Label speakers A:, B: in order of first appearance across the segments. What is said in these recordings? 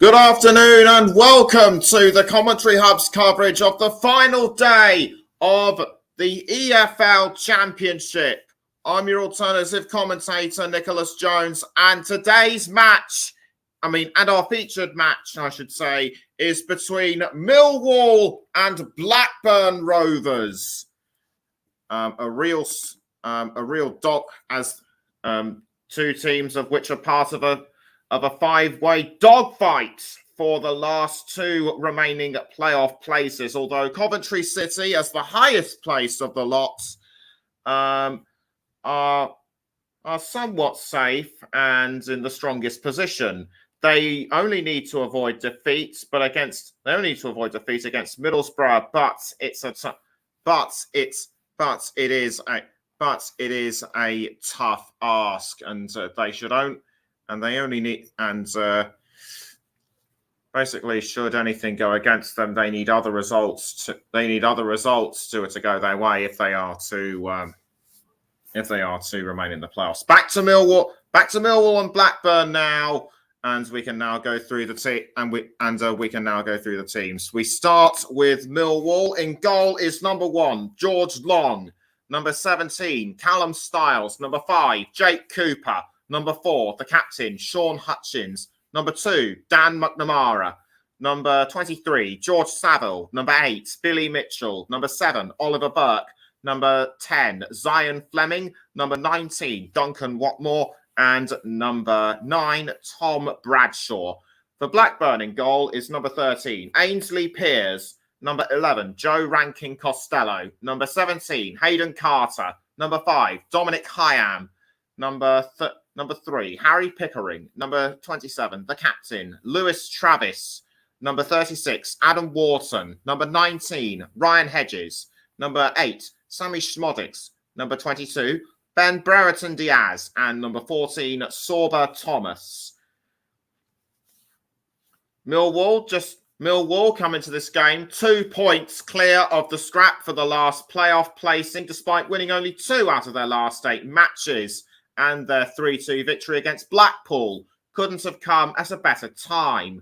A: Good afternoon and welcome to the Commentary Hub's coverage of the final day of the EFL Championship. I'm your alternative commentator, Nicholas Jones, and today's match, and our featured match, I should say, is between Millwall and Blackburn Rovers. A real dog, as two teams of which are part of a five-way dogfight for the last two remaining playoff places, although Coventry City, as the highest place of the lot, are somewhat safe and in the strongest position. They only need to avoid defeat, against Middlesbrough, it is a tough ask, and basically, should anything go against them, they need other results to go their way if they are to remain in the playoffs. Back to Millwall and Blackburn now, and we can now go through the teams. We start with Millwall. In goal is number 1, George Long. Number 17, Callum Stiles. Number 5, Jake Cooper. Number 4, the captain, Sean Hutchins. Number 2, Dan McNamara. Number 23, George Saville. Number 8, Billy Mitchell. Number 7, Oliver Burke. Number 10, Zion Fleming. Number 19, Duncan Watmore. And number 9, Tom Bradshaw. For Blackburn in goal is number 13, Ainsley Pears. Number 11, Joe Rankin Costello. Number 17, Hayden Carter. Number 5, Dominic Hyam. Number 3, Harry Pickering. Number 27, the captain, Lewis Travis. Number 36, Adam Wharton. Number 19, Ryan Hedges. Number 8, Sammy Schmodix. Number 22, Ben Brereton Diaz. And number 14, Sorba Thomas. Millwall come into this game 2 points clear of the scrap for the last playoff placing, despite winning only 2 out of their last 8 matches. And their 3-2 victory against Blackpool couldn't have come at a better time.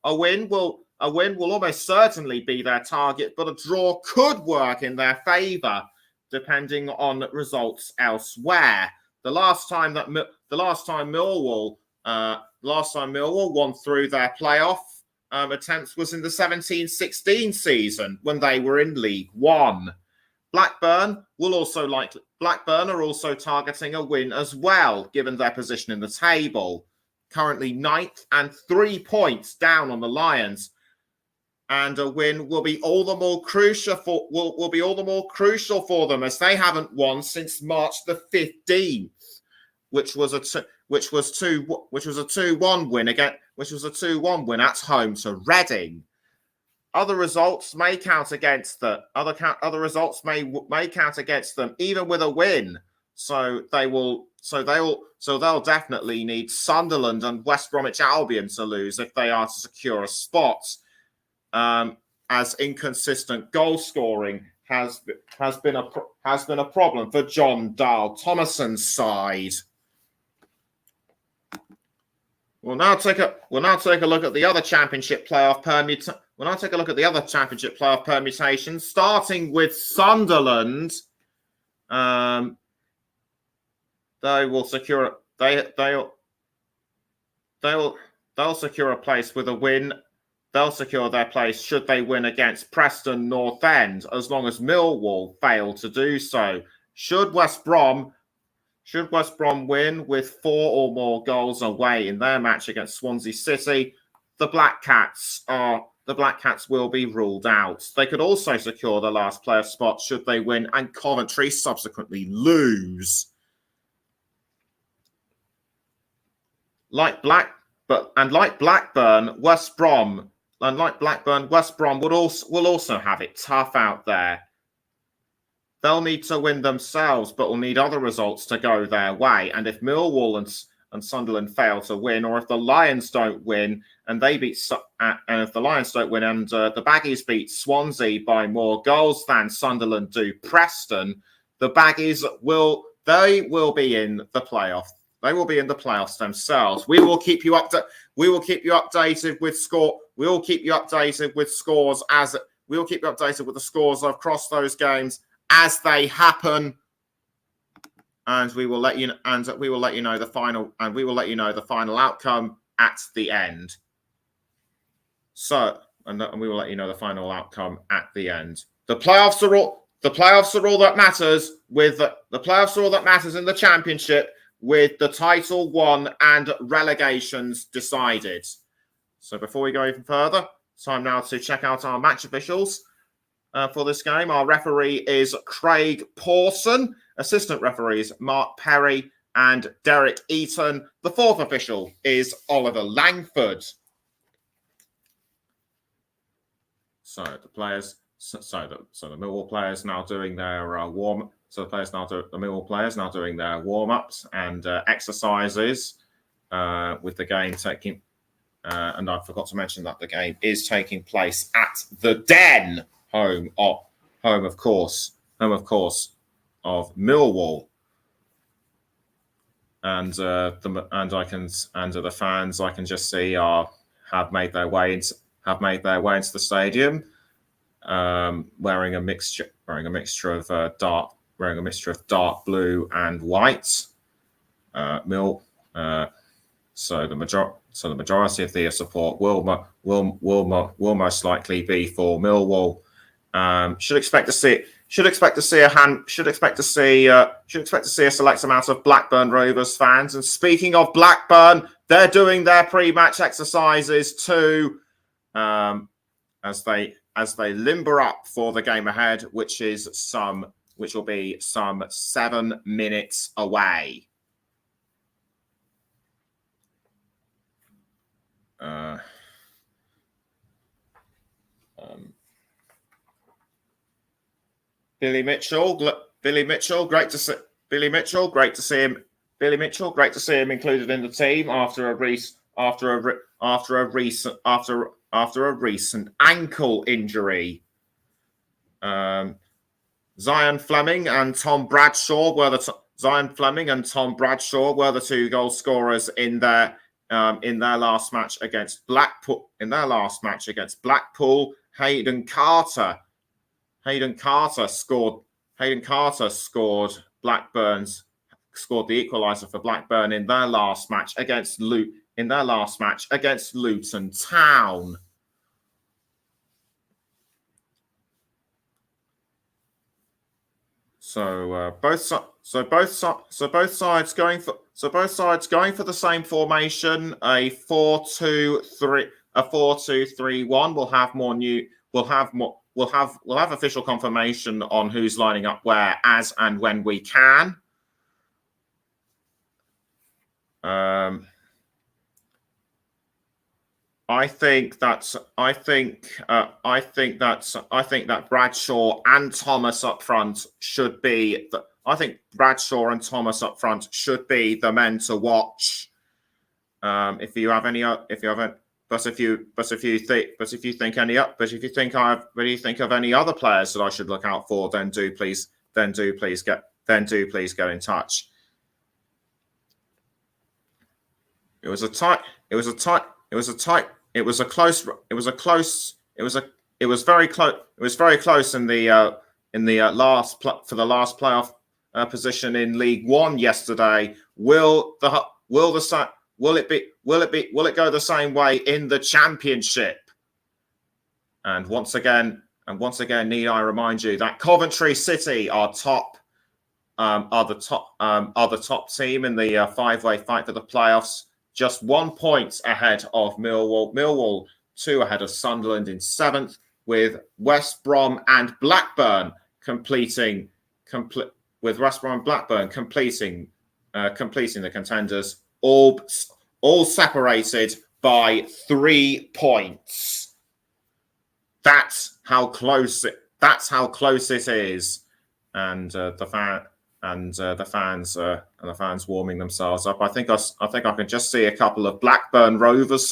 A: A win will almost certainly be their target, but a draw could work in their favour, depending on results elsewhere. The last time Millwall won through their playoff attempts was in the 17-16 season when they were in League One. Blackburn are also targeting a win as well, given their position in the table. Currently 9th and 3 points down on the Lions. And a win will be all the more crucial for them, as they haven't won since March the 15th, which was a 2-1 win at home to Reading. Other results may count against them. Other results may count against them, even with a win. So they'll definitely need Sunderland and West Bromwich Albion to lose if they are to secure a spot. As inconsistent goal scoring has been a problem for John Dahl Thomason's side. We'll now take a look at the other Championship playoff permutations, starting with Sunderland. They'll secure a place with a win. They'll secure their place should they win against Preston North End, as long as Millwall fail to do so. Should West Brom win with 4 or more goals away in their match against Swansea City, the Black Cats will be ruled out. They could also secure the last playoff spot should they win and Coventry subsequently lose. Like Blackburn, West Brom will also have it tough out there. They'll need to win themselves, but will need other results to go their way. And if Millwall and Sunderland fail to win, or if the Lions don't win and the Baggies beat Swansea by more goals than Sunderland do Preston, the Baggies will be in the playoff. They will be in the playoffs themselves. We will keep you updated with score. We will keep you updated with scores as we will keep you updated with the scores across those games as they happen. And we will let you know the final outcome at the end. So, and we will let you know the final outcome at the end. The playoffs are all that matters. The playoffs are all that matters in the Championship, with the title won and relegations decided. So before we go even further, it's time now to check out our match officials for this game. Our referee is Craig Pawson. Assistant referees Mark Perry and Derek Eaton. The fourth official is Oliver Langford. So the Millwall players now doing their warm. So the Millwall players now doing their warm-ups and exercises with the game taking. And I forgot to mention that the game is taking place at the Den, home of course of Millwall. And the fans I can just see have made their way into the stadium, wearing a mixture of dark blue and white. So the majority of the support will most likely be for Millwall. Should expect to see a select amount of Blackburn Rovers fans. And speaking of Blackburn, they're doing their pre-match exercises too, as they limber up for the game ahead, which will be some 7 minutes away. Billy Mitchell, great to see him. Billy Mitchell, great to see him included in the team after a recent ankle injury. Zion Fleming and Tom Bradshaw were the two goal scorers in their last match against Blackpool. Hayden Carter scored the equaliser for Blackburn in their last match against Luton Town. So both sides going for the same formation, a 4-2-3-1. We'll have official confirmation on who's lining up where, as and when we can. I think that Bradshaw and Thomas up front should be. Bradshaw and Thomas up front should be the men to watch. If you think of any other players that I should look out for, then do please get in touch. It was very close in the last playoff position in League One yesterday. Will it go the same way in the Championship? And once again, need I remind you that Coventry City are the top team in the five-way fight for the playoffs. Just 1 point ahead of Millwall. Millwall 2 ahead of Sunderland in 7th, with West Brom and Blackburn completing the contenders, all separated by 3 points. That's how close it is, and the fans warming themselves up. I think I can just see a couple of Blackburn Rovers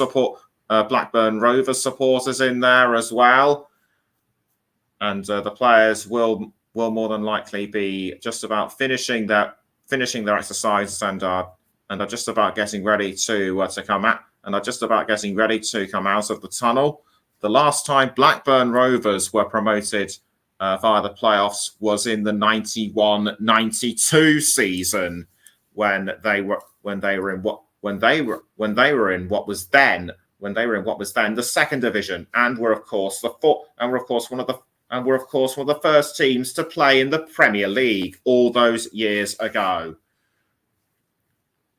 A: supporters in there as well, and the players will more than likely be just about finishing their exercises and are are just about getting ready to come out, and are just about getting ready to come out of the tunnel. The last time Blackburn Rovers were promoted via the playoffs was in the 91-92 season, when they were in what was then the second division, and were of course one of the first teams to play in the Premier League all those years ago.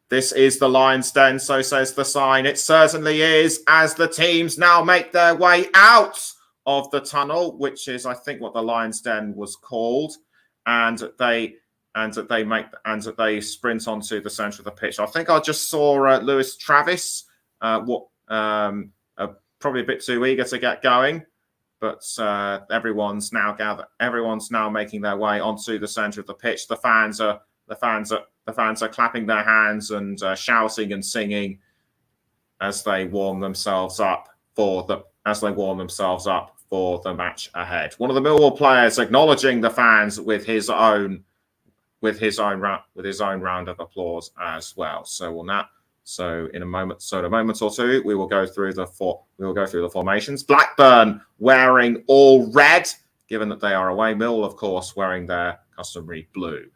A: This is the Lion's Den, so says the sign. It certainly is, as the teams now make their way out of the tunnel, which is, I think, what the Lion's Den was called, and they sprint onto the centre of the pitch. I think I just saw Lewis Travis, probably a bit too eager to get going, but everyone's now making their way onto the centre of the pitch. The fans are clapping their hands and shouting and singing as they warm themselves up for the match ahead. One of the Millwall players acknowledging the fans with his own round of applause as well. In a moment or two, we will go through the formations. Blackburn wearing all red, given that they are away. Millwall, of course, wearing their customary blue.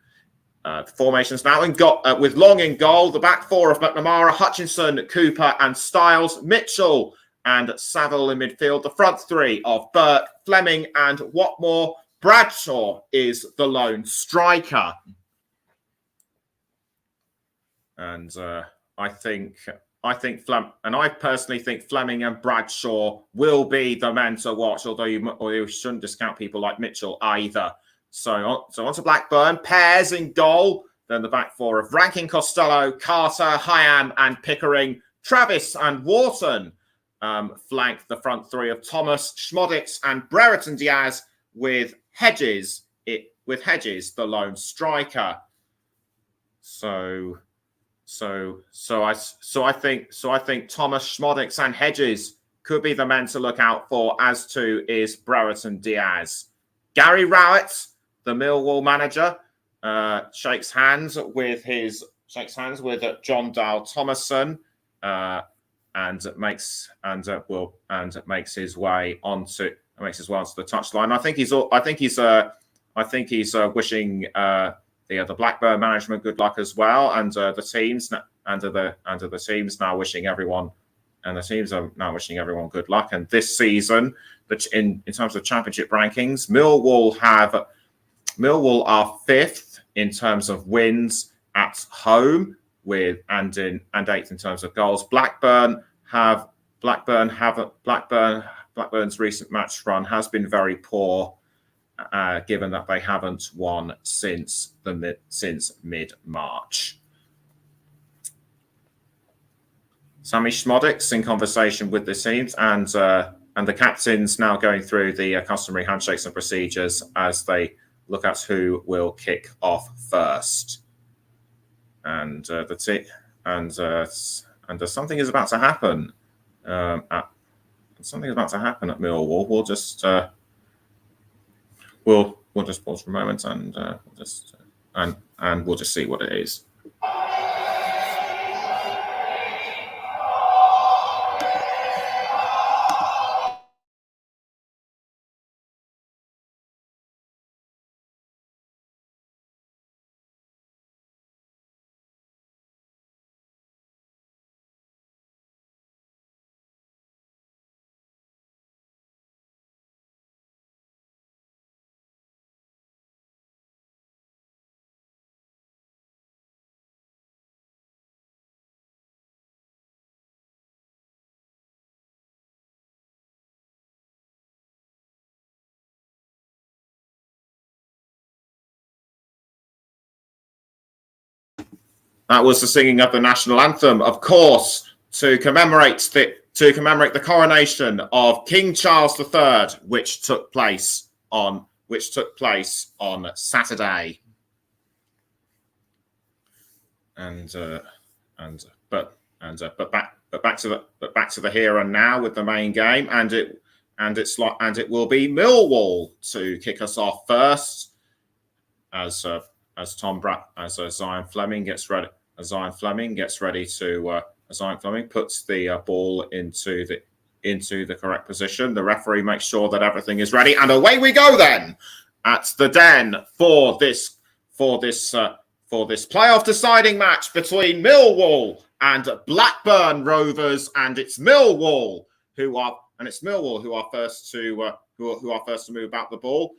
A: The formations now with Long in goal, the back four of McNamara, Hutchinson, Cooper and Styles, Mitchell and Saville in midfield, the front three of Burke, Fleming and Watmore. Bradshaw is the lone striker. And I personally think Fleming and Bradshaw will be the men to watch, although you shouldn't discount people like Mitchell either. So on to Blackburn. Pears in goal. Then the back four of Rankin, Costello, Carter, Hyam and Pickering. Travis and Wharton flank the front three of Thomas, Schmodix and Brereton Diaz, with Hedges, the lone striker. So I think Thomas, Schmodix and Hedges could be the men to look out for, as to is Brereton Diaz. Gary Rowett, the Millwall manager, shakes hands with John Dale Thomason, and makes his way onto the touchline. I think he's wishing the Blackburn management good luck as well, and the teams now wishing everyone good luck. And this season, in terms of championship rankings, Millwall are fifth in terms of wins at home, and eighth in terms of goals. Blackburn's recent match run has been very poor, given that they haven't won since mid-March. Sammy Schmodix in conversation with the teams, and the captains now going through the customary handshakes and procedures as they look at who will kick off first. And something is about to happen. Something is about to happen at Millwall. We'll just pause for a moment and we'll just see what it is. That was the singing of the national anthem, of course, to commemorate the coronation of King Charles III, which took place on Saturday. But back to the here and now with the main game, and it will be Millwall to kick us off first, as Zion Fleming gets ready Zion Fleming gets ready to. Zion Fleming puts the ball into the correct position. The referee makes sure that everything is ready, and away we go then at the Den for this playoff deciding match between Millwall and Blackburn Rovers, and it's Millwall who are first to move about the ball.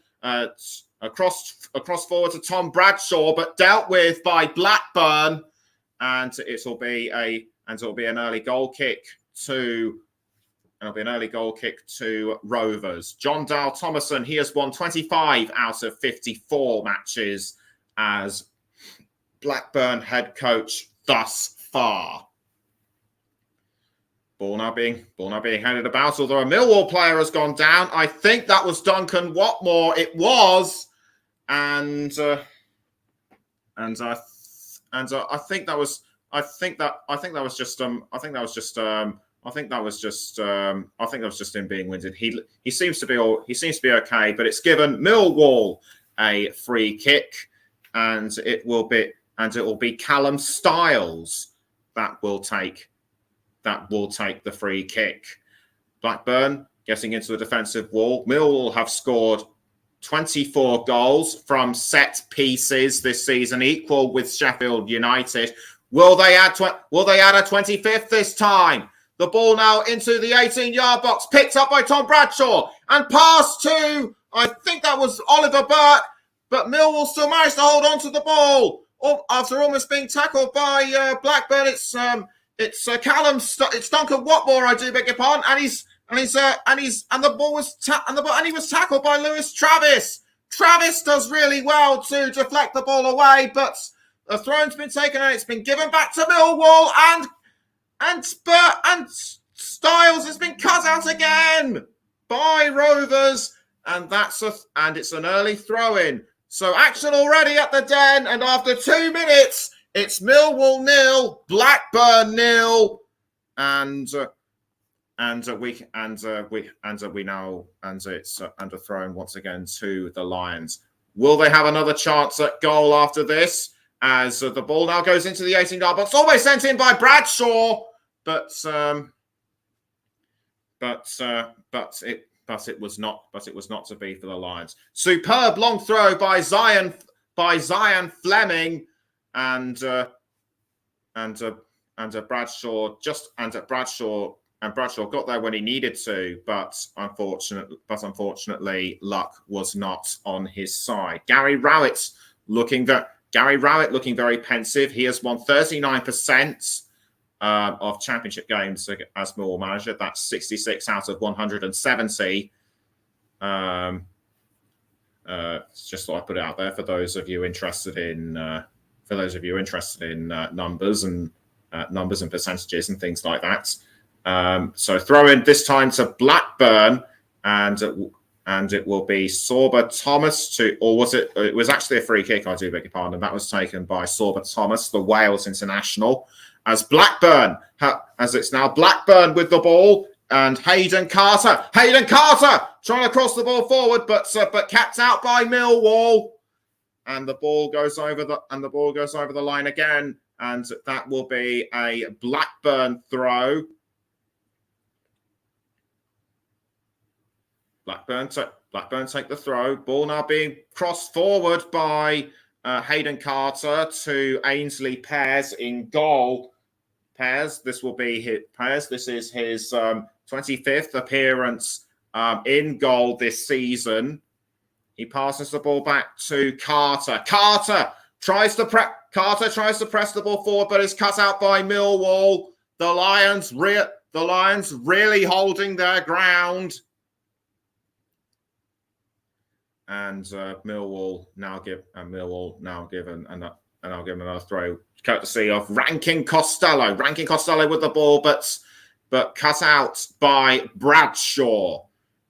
A: Across forward to Tom Bradshaw, but dealt with by Blackburn, and it'll be an early goal kick to Rovers. John Dale Thomason, he has won 25 out of 54 matches as Blackburn head coach thus far. Ball now being headed about, although a Millwall player has gone down. I think that was Duncan Watmore. It was, I think that was just him being winded. He seems to be okay, but it's given Millwall a free kick, and it will be Callum Stiles that will take the free kick. Blackburn getting into the defensive wall. Millwall have scored 24 goals from set pieces this season, equal with Sheffield United. Will they add a 25th this time? The ball now into the 18-yard box, picked up by Tom Bradshaw, and passed to, I think that was Oliver Burke, but Millwall still managed to hold on to the ball after almost being tackled by Blackburn. It's Duncan Watmore, I do beg your pardon, and he was tackled by Lewis Travis. Travis does really well to deflect the ball away, but the throne's been taken and it's been given back to Millwall, and Stiles has been cut out again by Rovers, and it's an early throw-in. So action already at the Den, and after 2 minutes, it's Millwall 0, Blackburn 0, and it's thrown once again to the Lions. Will they have another chance at goal after this? As the ball now goes into the 18-yard box, always sent in by Bradshaw, but it was not to be for the Lions. Superb long throw by Zion Fleming, and Bradshaw got there when he needed to, but unfortunately luck was not on his side. Gary Rowett looking very pensive. He has won 39% of championship games as Millwall manager. That's 66 out of 170. Just thought I'd put it out there for those of you interested in numbers and percentages and things like that. So throw in this time to Blackburn, and it will be Sorba Thomas it was actually a free kick, I do beg your pardon, and that was taken by Sorba Thomas, the Wales international, as it's now Blackburn with the ball, and Hayden Carter trying to cross the ball forward, but capped out by Millwall, and the ball goes over the line again, and that will be a Blackburn throw. Blackburn take the throw. Ball now being crossed forward by Hayden Carter to Ainsley Pears in goal. Pears, this is his 25th appearance in goal this season. He passes the ball back to Carter. Carter tries to press the ball forward, but is cut out by Millwall. The Lions really holding their ground. And Millwall now give another throw, courtesy of Rankin Costello. Rankin Costello with the ball, but cut out by Bradshaw.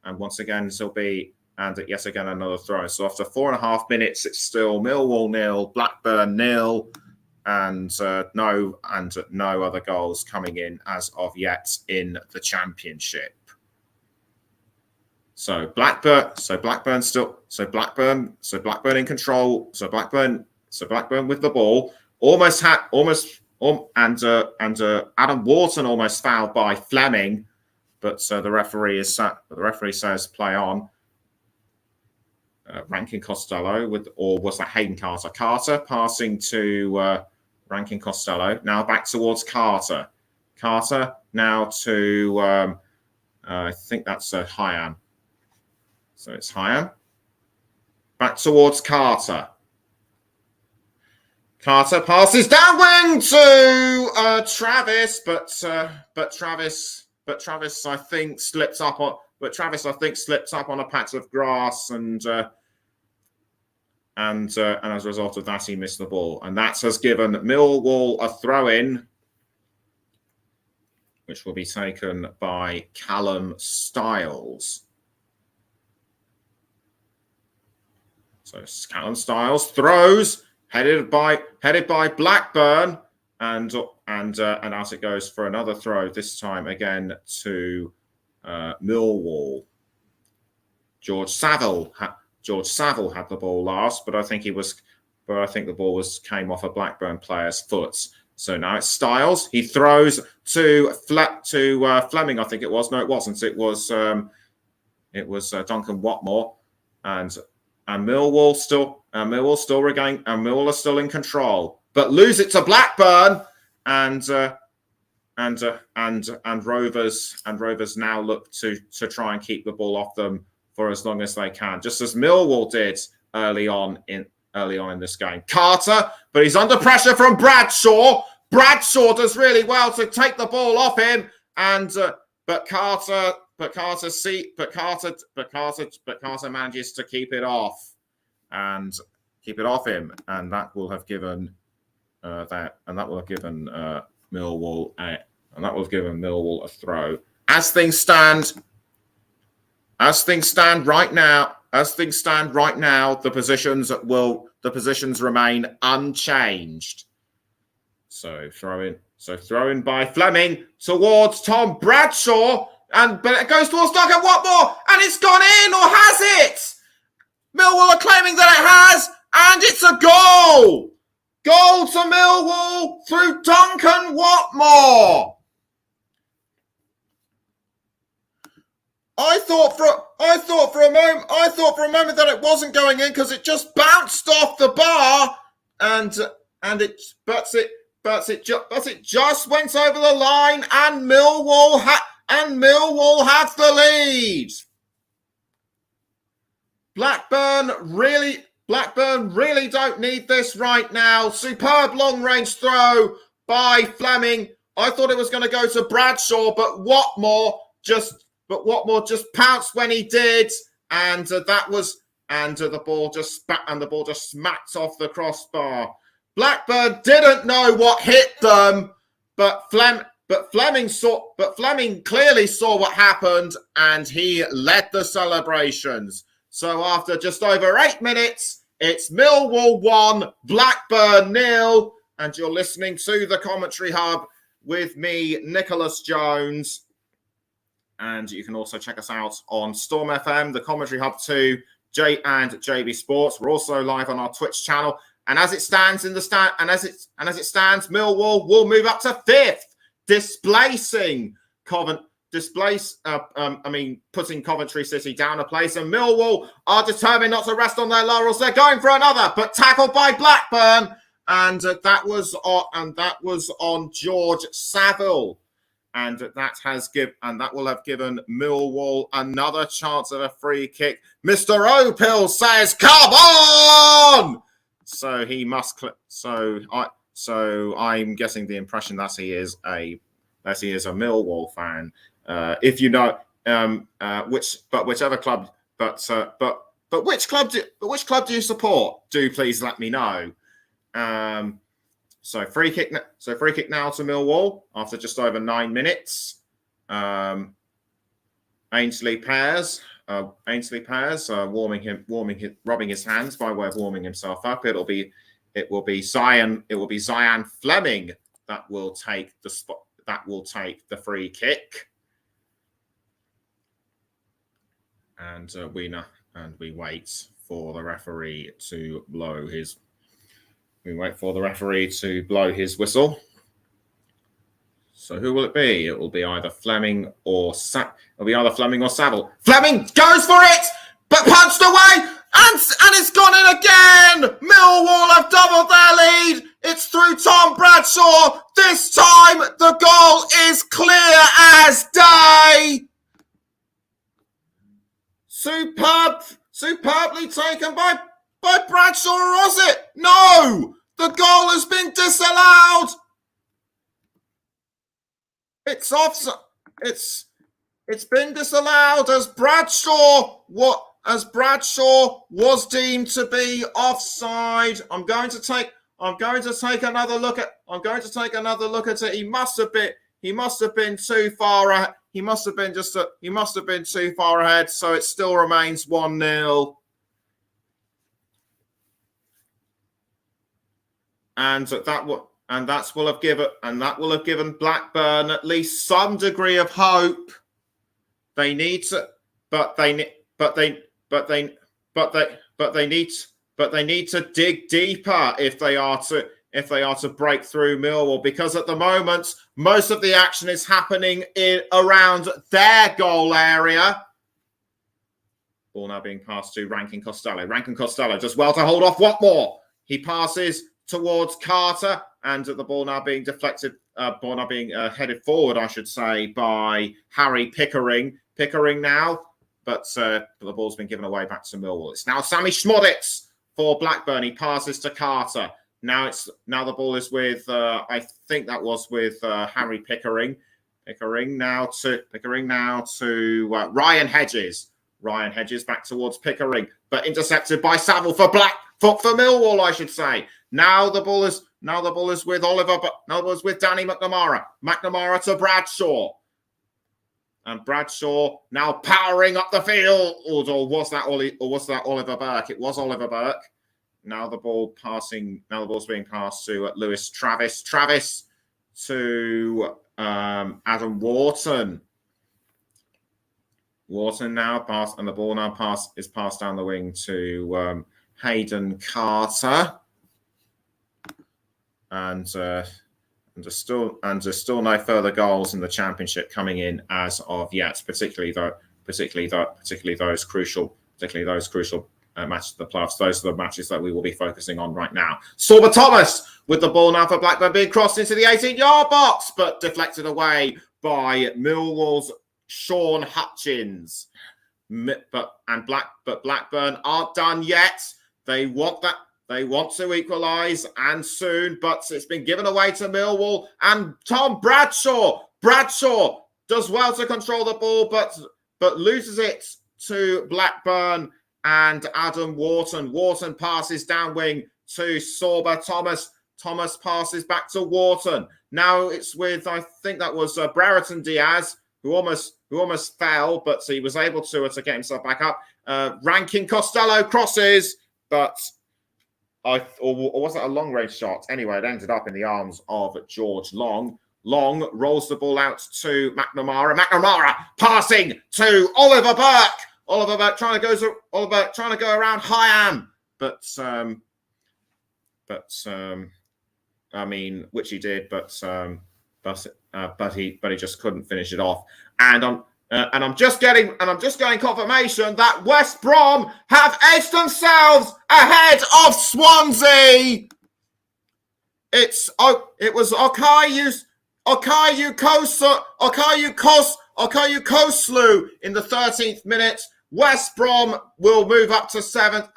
A: And once again, yet again another throw. So after 4.5 minutes, it's still Millwall 0, Blackburn 0, and no other goals coming in as of yet in the Championship. So Blackburn in control. So Blackburn with the ball. Almost Adam Wharton almost fouled by Fleming, but the referee says play on. Rankin Costello or was that Hayden Carter? Carter passing to Rankin Costello. Now back towards Carter. Carter now to I think that's Hyam. So it's Hyam. Back towards Carter. Carter passes down wing to Travis, but Travis I think slips up on a patch of grass and as a result of that he missed the ball, and that has given Millwall a throw-in, which will be taken by Callum Stiles. So Callum Stiles throws, headed by Blackburn, and out it goes for another throw. This time again to Millwall. George Saville had the ball last, but I think the ball came off a Blackburn player's foot. So now it's Stiles. He throws to Fleming. I think it was. No, it wasn't. It was Duncan Watmore, and Millwall are still in control, but lose it to Blackburn, and Rovers now look to try and keep the ball off them for as long as they can, just as Millwall did early on in this game. Carter, but he's under pressure from Bradshaw. Bradshaw does really well to take the ball off him, but Carter manages to keep it off him, and that will have given Millwall a throw. As things stand right now, the positions remain unchanged. So throw in by Fleming towards Tom Bradshaw, but it goes towards Duncan Watmore, and it's gone in, or has it? Millwall are claiming that it has, and it's a goal. Goal to Millwall through Duncan Watmore. I thought for a moment that it wasn't going in because it just bounced off the bar, but it just went over the line, and Millwall have the lead. Blackburn really don't need this right now. Superb long-range throw by Fleming. I thought it was going to go to Bradshaw, but Watmore just pounced when he did, and the ball just smacked off the crossbar. Blackburn didn't know what hit them, but Fleming clearly saw what happened, and he led the celebrations. So after just over 8 minutes, it's Millwall 1, Blackburn 0, and you're listening to the Commentary Hub with me, Nicholas Jones. And you can also check us out on Storm FM, the Commentary Hub 2, and JB Sports. We're also live on our Twitch channel. And as it stands Millwall will move up to 5th, putting Coventry City down a place, and Millwall are determined not to rest on their laurels. They're going for another, but tackled by Blackburn, and that was on George Saville, and that will have given Millwall another chance of a free kick. Mr. Opil says, "Come on!" So he must. So I'm getting the impression that he is a Millwall fan. If you know whichever club, which club do you support? Do please let me know. So free kick now to Millwall after just over 9 minutes. Ainsley Pears, rubbing his hands by way of warming himself up. It will be Zion Fleming that will take the free kick. And we wait for the referee to blow his whistle. So who will it be? It will be either Fleming or Saville. Fleming goes for it, but punched away, and it's gone in again. Millwall have doubled their lead. It's through Tom Bradshaw. This time the goal is clear as day. Superbly taken by Bradshaw, or was it? No, the goal has been disallowed. It's offside. It's been disallowed as Bradshaw was deemed to be offside. I'm going to take another look at it. He must have been too far. He must have been too far ahead. So it still remains 1-0. And that will have given Blackburn at least some degree of hope. They need to dig deeper if they are to break through Millwall, because at the moment most of the action is happening around their goal area. Ball now being passed to Rankin Costello. Rankin Costello does well to hold off Watmore. He passes towards Carter, and the ball now being deflected, headed forward, I should say, by Harry Pickering. Pickering now, but the ball's been given away back to Millwall. It's now Sammy Schmoditz for Blackburn. He passes to Carter. Now the ball is with I think that was with Harry Pickering. Pickering now to Ryan Hedges. Ryan Hedges back towards Pickering, but intercepted by Saville for Millwall, I should say. Now the ball is with Oliver, but now the ball is with Danny McNamara. McNamara to Bradshaw. And Bradshaw now powering up the field. Or was that Oliver Burke? It was Oliver Burke. Now the ball's being passed to Lewis Travis. Travis to Adam Wharton. Wharton now passed, and the ball now is passed down the wing to Hayden Carter. And there's still no further goals in the Championship coming in as of yet, particularly those crucial matches of the playoffs. Those are the matches that we will be focusing on right now. Sorba Thomas with the ball now for Blackburn, being crossed into the 18-yard box, but deflected away by Millwall's Sean Hutchins. But Blackburn aren't done yet. They want to equalise, and soon, but it's been given away to Millwall. And Tom Bradshaw does well to control the ball, but loses it to Blackburn and Adam Wharton. Wharton passes down wing to Sorba Thomas. Thomas passes back to Wharton. Now it's with, I think that was Brereton Diaz, who almost fell, but he was able to get himself back up. Rankin Costello crosses, but or was it a long-range shot? Anyway, it ended up in the arms of George Long. Long rolls the ball out to McNamara. McNamara passing to Oliver Burke. Oliver Burke trying to go around Hyam, which he did, but he just couldn't finish it off. And I'm just getting confirmation that West Brom have edged themselves ahead of Swansea. It was Okayu Koslu in the 13th minute. West Brom will move up to 7th,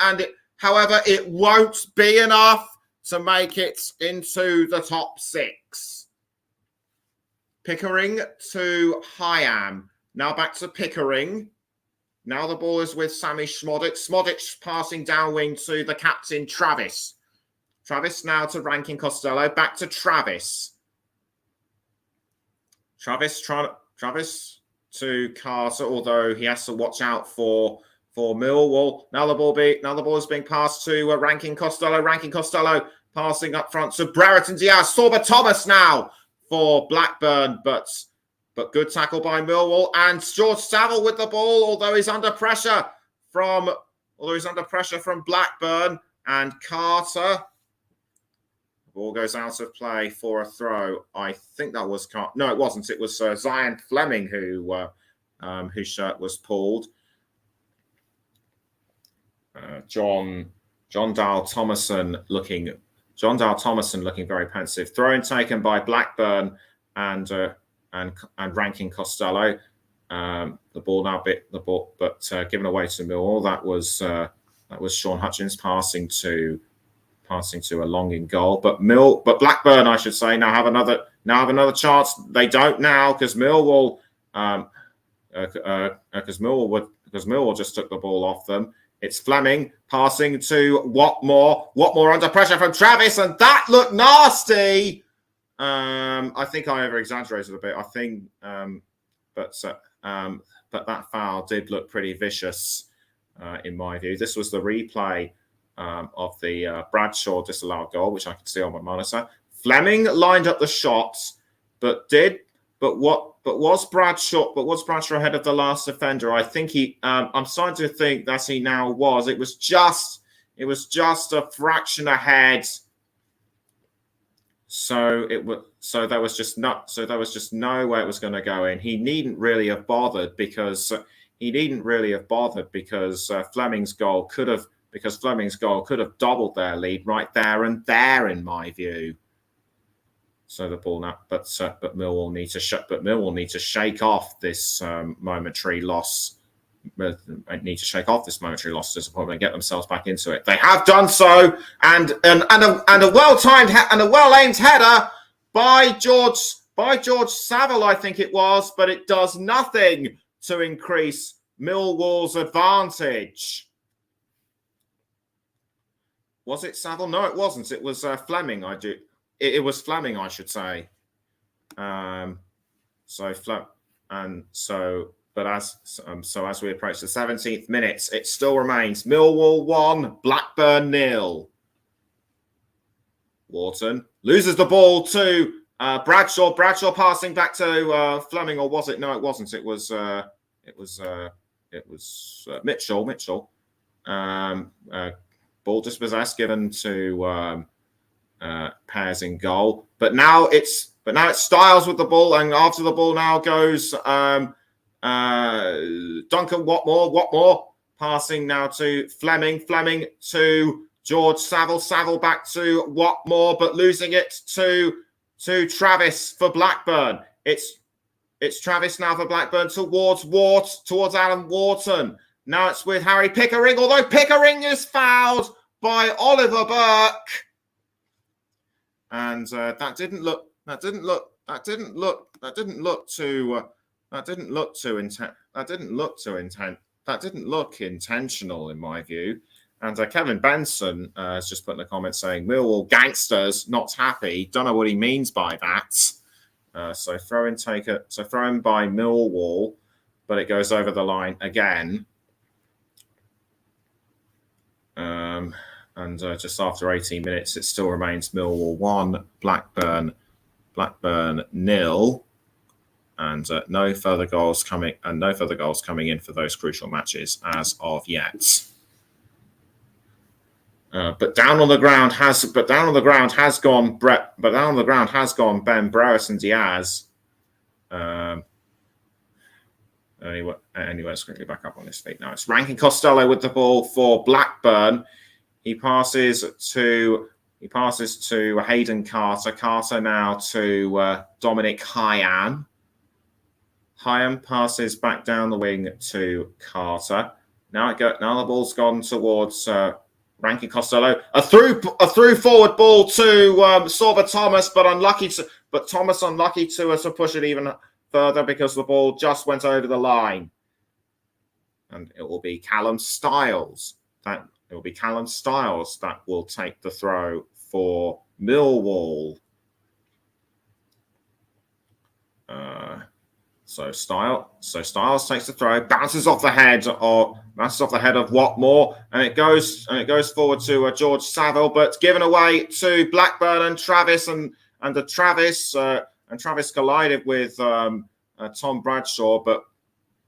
A: however, it won't be enough to make it into the top 6. Pickering to Hyam. Now back to Pickering. Now the ball is with Sammy Schmoditz. Schmoditz passing down wing to the captain, Travis. Travis now to Rankin Costello. Back to Travis. Travis to Carter, although he has to watch out for Millwall. Now the ball is being passed to Rankin Costello. Rankin Costello passing up front to Brereton Diaz. Sorba Thomas now for Blackburn, but good tackle by Millwall, and George Saville with the ball, although he's under pressure from Blackburn, and Carter Ball goes out of play for a throw. I think that was no, it wasn't. It was Zion Fleming whose shirt was pulled. John Dale Thomason looking very pensive. Throw-in taken by Blackburn and Rankin Costello. The ball now bit the ball, but given away to Millwall. That was Sean Hutchins passing to a long in goal. But Blackburn, I should say, now have another chance. They don't now because Millwall just took the ball off them. It's Fleming passing to Watmore. Watmore under pressure from Travis, and that looked nasty. I think I over-exaggerated a bit. I think, but that foul did look pretty vicious in my view. This was the replay of the Bradshaw disallowed goal, which I can see on my monitor. Fleming lined up the shots, but was Bradshaw ahead of the last defender? I think I'm starting to think that he now was. It was just a fraction ahead. So there was just no way it was going to go in. He needn't really have bothered because Fleming's goal could have doubled their lead right there and there, in my view. So the ball now, but Millwall need to shake off this momentary loss. Need to shake off this momentary loss of disappointment and get themselves back into it. They have done so, and a well-timed and a well-aimed header by George Saville, I think it was, but it does nothing to increase Millwall's advantage. Was it Saville? No, it wasn't. It was Fleming. It was Fleming, I should say. As we approach the 17th minute, it still remains Millwall 1, Blackburn 0. Wharton loses the ball to Bradshaw. Bradshaw passing back to Fleming, or was it? No, it wasn't. It was Mitchell. Ball dispossessed, given to Pears in goal. But now it's Styles with the ball, and after the ball now goes Duncan Watmore. Watmore passing now to Fleming. Fleming to George Saville. Saville back to Watmore, but losing it to Travis for Blackburn. It's Travis now for Blackburn towards Alan Wharton. Now it's with Harry Pickering, although Pickering is fouled by Oliver Burke. And that didn't look intentional in my view. And Kevin Benson has just put in a comment saying Millwall gangsters, not happy. Don't know what he means by that. So throw in by Millwall, but it goes over the line again. And just after 18 minutes, it still remains Millwall 1, Blackburn 0, and no further goals coming in for those crucial matches as of yet. But down on the ground has gone Ben Browers and Diaz. Anyway, let's quickly back up on his feet now. It's Rankin Costello with the ball for Blackburn. He passes to Hayden Carter. Carter now to Dominic Hyan. Hyan passes back down the wing to Carter. Now the ball's gone towards Rankin Costello. A through forward ball to Sorba Thomas, but Thomas unlucky to push it even further because the ball just went over the line. And it will be Callum Styles that will take the throw for Millwall. So Styles takes the throw, bounces off the head of Watmore, and it goes forward to George Saville, but given away to Blackburn and Travis, and Travis collided with Tom Bradshaw, but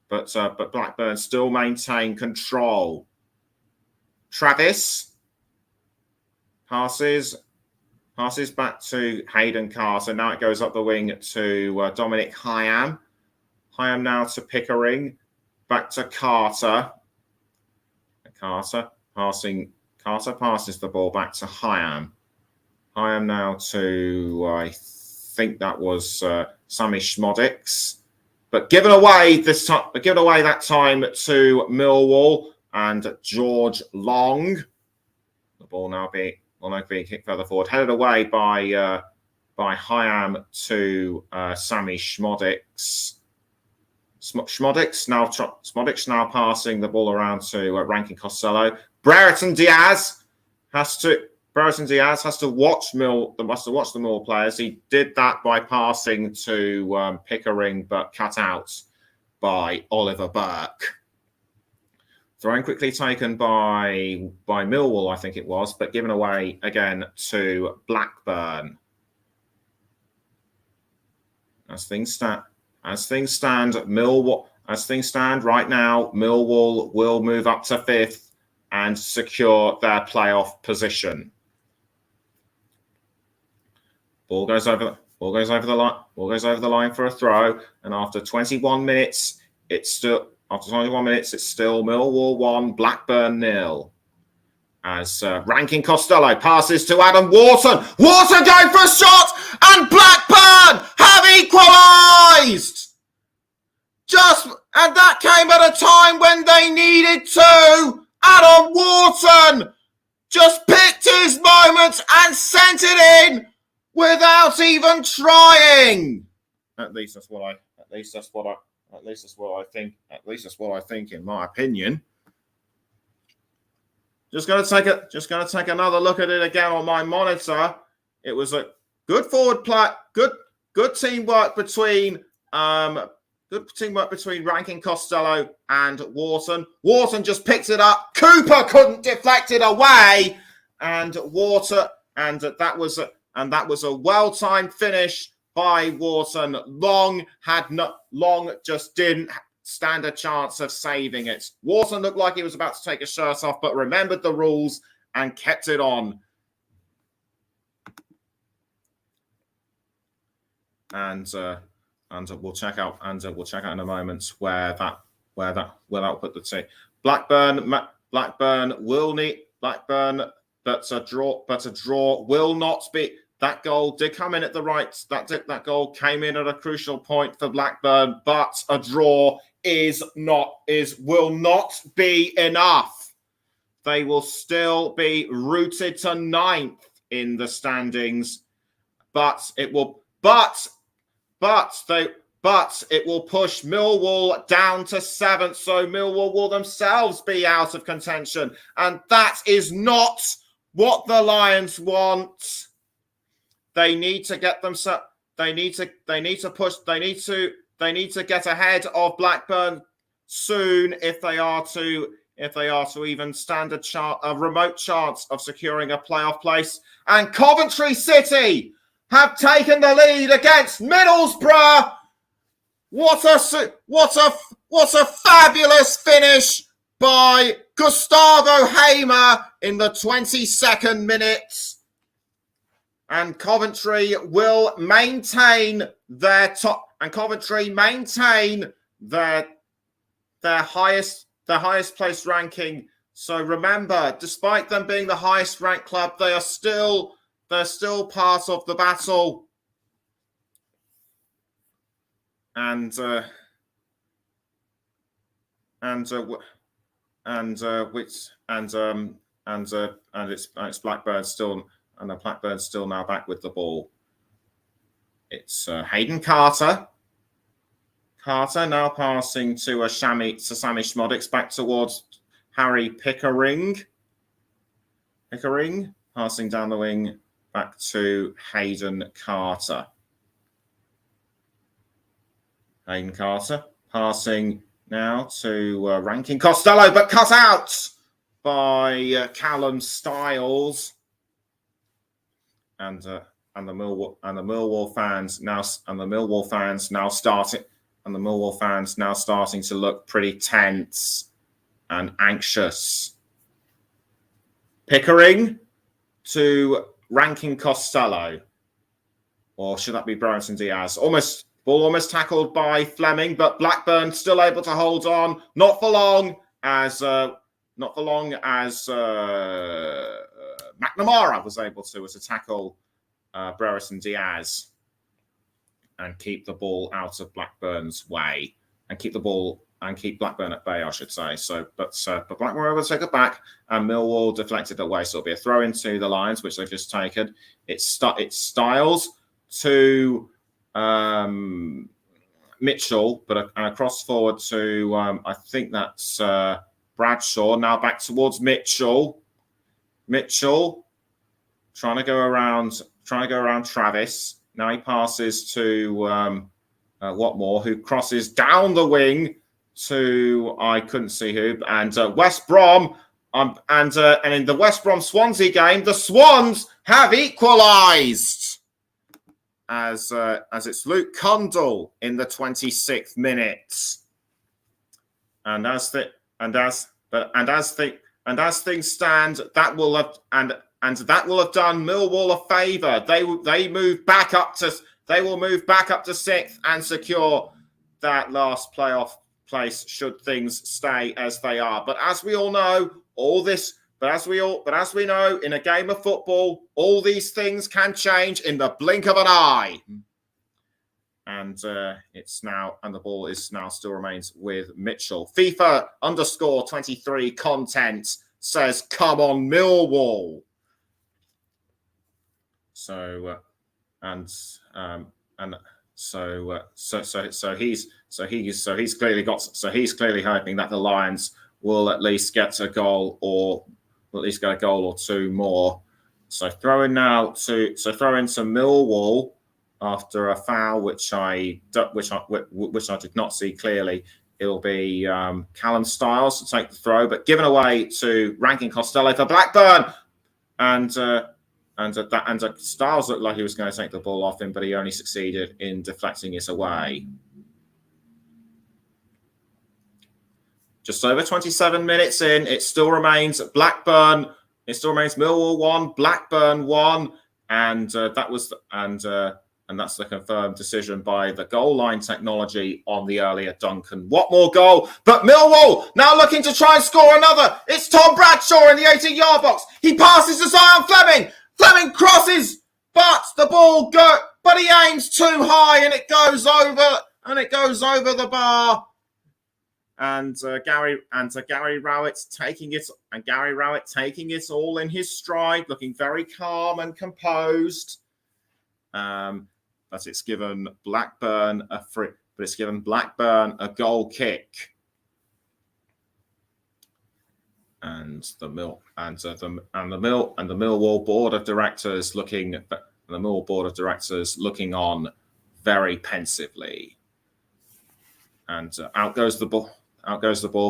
A: Blackburn still maintain control. Travis passes Passes back to Hayden Carter. Now it goes up the wing to Dominic Hyam. Hyam now to Pickering. Back to Carter. Carter passes the ball back to Hyam. Hyam now to, I think that was Sammy Schmodix. But given away that time to Millwall and George Long. The ball now being kicked further forward, headed away by Hyam to Sammy Schmodix. Schmodix now passing the ball around to Rankin Costello. Brereton Diaz has to watch the Millwall players. He did that by passing to Pickering, but cut out by Oliver Burke. Throw-in quickly taken by Millwall, I think it was, but given away again to Blackburn. As things stand right now, Millwall will move up to 5th and secure their playoff position. Ball goes over the line for a throw, and after 21 minutes, it's still Millwall 1, Blackburn 0. As Rankin Costello passes to Adam Wharton. Wharton going for a shot, and Blackburn have equalised. And that came at a time when they needed to. Adam Wharton just picked his moment and sent it in without even trying. At least that's what I think, in my opinion. Just going to take another look at it again on my monitor. It was a good forward play, good teamwork between Rankin Costello and Wharton. Wharton just picked it up. Cooper couldn't deflect it away, and that was a well-timed finish by Wharton. Long just didn't stand a chance of saving it. Wharton looked like he was about to take his shirt off, but remembered the rules and kept it on. And we'll check out in a moment where that will put the team. Blackburn, but a draw will not be. That goal did come in at the right. That goal came in at a crucial point for Blackburn, but a draw will not be enough. They will still be rooted to 9th in the standings, but it will push Millwall down to 7th. So Millwall will themselves be out of contention, and that is not what the Lions want. They need to get themselves. They need to push. They need to get ahead of Blackburn soon if they are to even stand a remote chance of securing a playoff place. And Coventry City have taken the lead against Middlesbrough. What a fabulous finish by Gustavo Hamer in the 22nd minute. And Coventry will maintain their top. And Coventry maintain their highest place ranking. So remember, despite them being the highest ranked club, they're still part of the battle. And it's Blackburn still. And the Blackburn's still now back with the ball. It's Hayden Carter. Carter now passing to Sammy Schmodix back towards Harry Pickering. Pickering passing down the wing back to Hayden Carter. Hayden Carter passing now to Rankin Costello, but cut out by Callum Stiles. And the Millwall fans now starting to look pretty tense and anxious. Pickering to Rankin Costello. Or should that be Brereton Diaz? Ball almost tackled by Fleming, but Blackburn still able to hold on. Not for long as McNamara was able to tackle Brereton Diaz and keep the ball out of Blackburn's way and keep Blackburn at bay, I should say. But Blackburn were able to take it back, and Millwall deflected away. So it'll be a throw into the Lions, which they've just taken. It's Styles to Mitchell, but across forward to I think that's Bradshaw. Now back towards Mitchell. Mitchell trying to go around Travis. Now he passes to Watmore, who crosses down the wing to I couldn't see who, and West Brom. And in the West Brom Swansea game, the Swans have equalised as it's Luke Cundall in the 26th minute. And as things stand, that will have done Millwall a favour. They will move back up to 6th and secure that last playoff place should things stay as they are. But as we all know, as we know, in a game of football, all these things can change in the blink of an eye. And the ball still remains with Mitchell. FIFA_23 content says, "Come on, Millwall." So he's clearly hoping that the Lions will at least get a goal or two more. So throw into Millwall after a foul, which I did not see clearly. It'll be Callum Styles to take the throw, but given away to Rankin Costello for Blackburn, and Styles looked like he was going to take the ball off him, but he only succeeded in deflecting it away. Just over 27 minutes in, it still remains Blackburn. It still remains Millwall 1, Blackburn 1, and that's the confirmed decision by the goal line technology on the earlier Duncan Watmore goal. But Millwall now looking to try and score another. It's Tom Bradshaw in the 18-yard box. He passes to Zion Fleming. Fleming crosses, but he aims too high and it goes over the bar. And Gary Rowett taking it all in his stride, looking very calm and composed. But it's given Blackburn a goal kick. And the Millwall board of directors looking on very pensively. And out goes the ball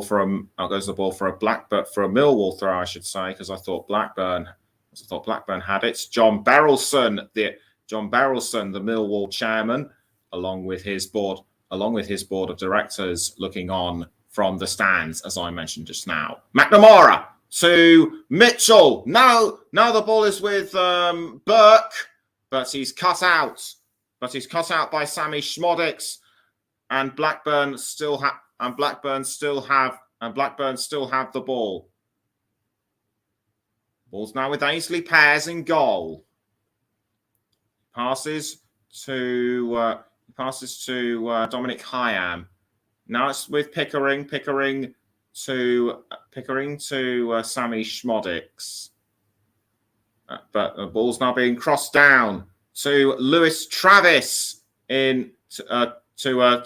A: for a Millwall throw, I should say, because I thought Blackburn had it. It's John Berylson, the Millwall chairman, along with his board of directors, looking on from the stands, as I mentioned just now. McNamara to Mitchell. Now the ball is with Burke, but he's cut out. By Sammy Schmodix, and Blackburn still have the ball. Ball's now with Ainsley Pears in goal. Passes to Dominic Hyam. Now it's with Pickering to Sammy Schmodix. But the ball's now being crossed down to Lewis Travis to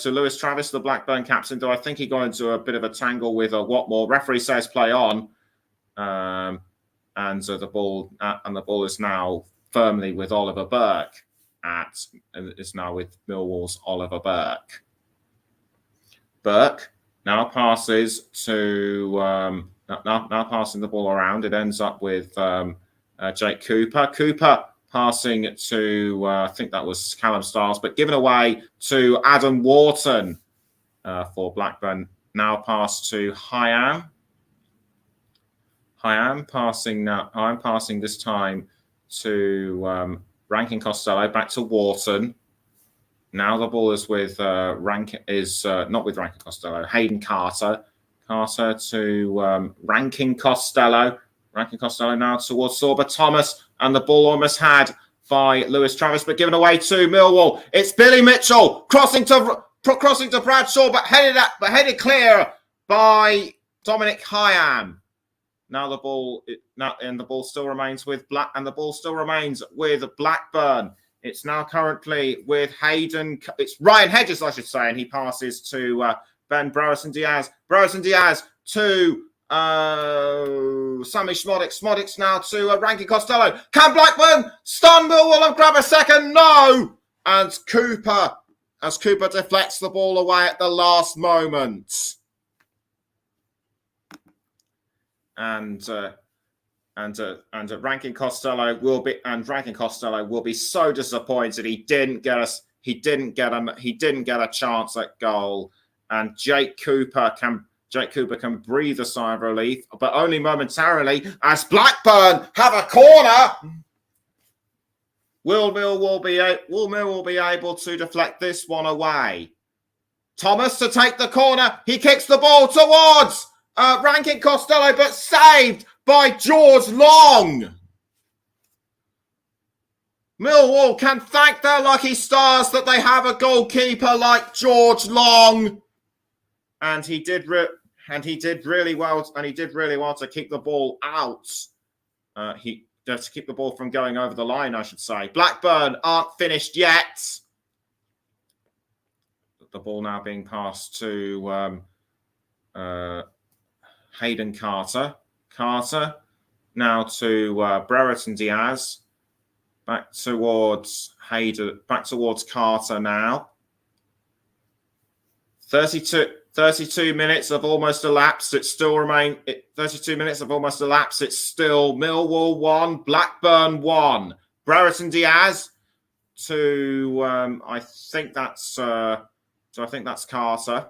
A: Lewis Travis, the Blackburn captain. Though I think he got into a bit of a tangle with Watmore. Referee says play on, and the ball is now firmly with Oliver Burke. It's now with Millwall's Oliver Burke. Burke now passes to now passing the ball around. It ends up with Jake Cooper. Cooper passing to I think that was Callum Styles, but given away to Adam Wharton for Blackburn. Now pass to Hyam. I'm passing this time to Rankin Costello, back to Wharton. Now the ball is with not with Rankin Costello, Hayden Carter. Carter to Rankin Costello. Rankin Costello now towards Sorba Thomas, and the ball almost had by Lewis Travis, but given away to Millwall. It's Billy Mitchell crossing to Bradshaw, but headed clear by Dominic Hyam. Now the ball still remains with Blackburn. It's now currently with Hayden. It's Ryan Hedges, I should say, and he passes to Ben Brereton Diaz. Brereton Diaz to Sammy Schmodic. Schmodic now to Rankin Costello. Can Blackburn stun Millwall and grab a second? No! And Cooper deflects the ball away at the last moment. And Rankin Costello will be so disappointed he didn't get a chance at goal. And Jake Cooper can breathe a sigh of relief, but only momentarily, as Blackburn have a corner. Will Millwall be able to deflect this one away? Thomas to take the corner. He kicks the ball towards Rankin Costello, but saved by George Long. Millwall can thank their lucky stars that they have a goalkeeper like George Long, and he did really well to keep the ball out. To keep the ball from going over the line, I should say. Blackburn aren't finished yet. The ball now being passed to Hayden Carter. Carter now to Brereton Diaz. Back towards Carter now. 32 minutes have almost elapsed. 32 minutes have almost elapsed. It's still Millwall 1, Blackburn 1. Brereton Diaz to I think that's Carter.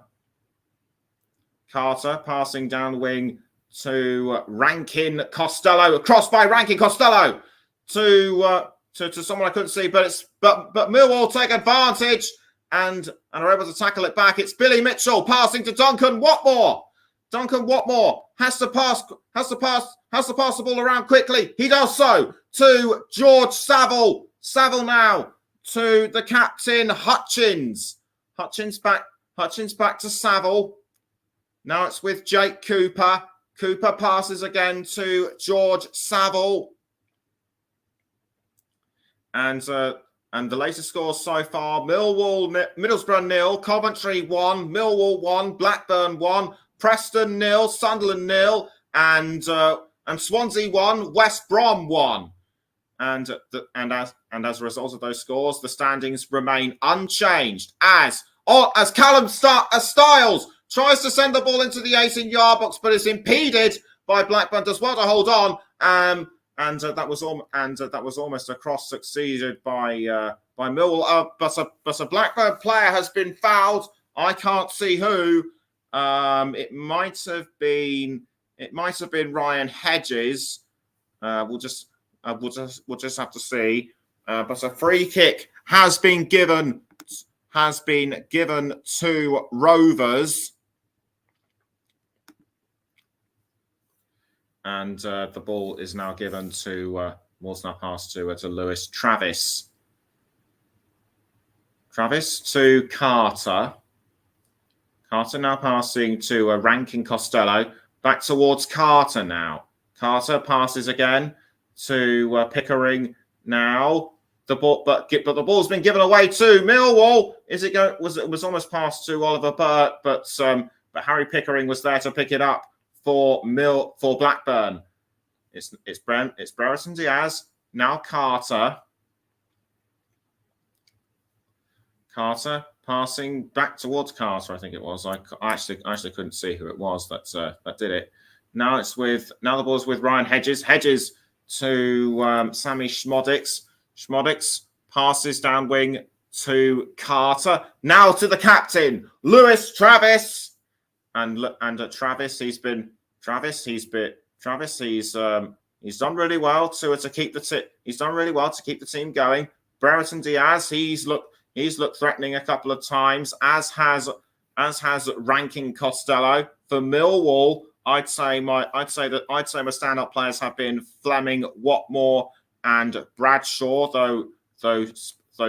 A: Carter passing down the wing to Rankin Costello. Crossed by Rankin Costello to someone I couldn't see, but Millwall take advantage and are able to tackle it back. It's Billy Mitchell passing to Duncan Watmore. Duncan Watmore has to pass the ball around quickly. He does so to George Saville. Saville now to the captain Hutchins. Hutchins back to Saville. Now it's with Jake Cooper. Cooper passes again to George Saville. And the latest scores so far: Middlesbrough 0, Coventry 1, Millwall 1, Blackburn 1, Preston 0, Sunderland 0, and Swansea 1, West Brom 1. And as a result of those scores, the standings remain unchanged. As Callum Styles tries to send the ball into the 18-yard box, but is impeded by Blackburn. Does well to hold on. And that was almost a cross succeeded by Millwall. But a Blackburn player has been fouled. I can't see who. It might have been Ryan Hedges. We'll just have to see. But a free kick has been given to Rovers. And the ball is now given to ball's now passed to Lewis Travis. Travis to Carter. Carter now passing to Rankin Costello. Back towards Carter now. Carter passes again to Pickering now. The ball, but the ball's been given away to Millwall. It was almost passed to Oliver Burt, but Harry Pickering was there to pick it up for Blackburn. It's Brereton Diaz. Now Carter. Carter passing back towards Carter, I think it was. I actually couldn't see who it was that did it. Now the ball's with Ryan Hedges. Hedges to Sammy Schmodic. Schmodic passes down wing to Carter. Now to the captain, Lewis Travis. And Travis, he's He's done really well to keep the team going. Brereton Diaz, he's looked threatening a couple of times, as has Ranking Costello. For Millwall, I'd say my standout players have been Fleming, Watmore, and Bradshaw. Though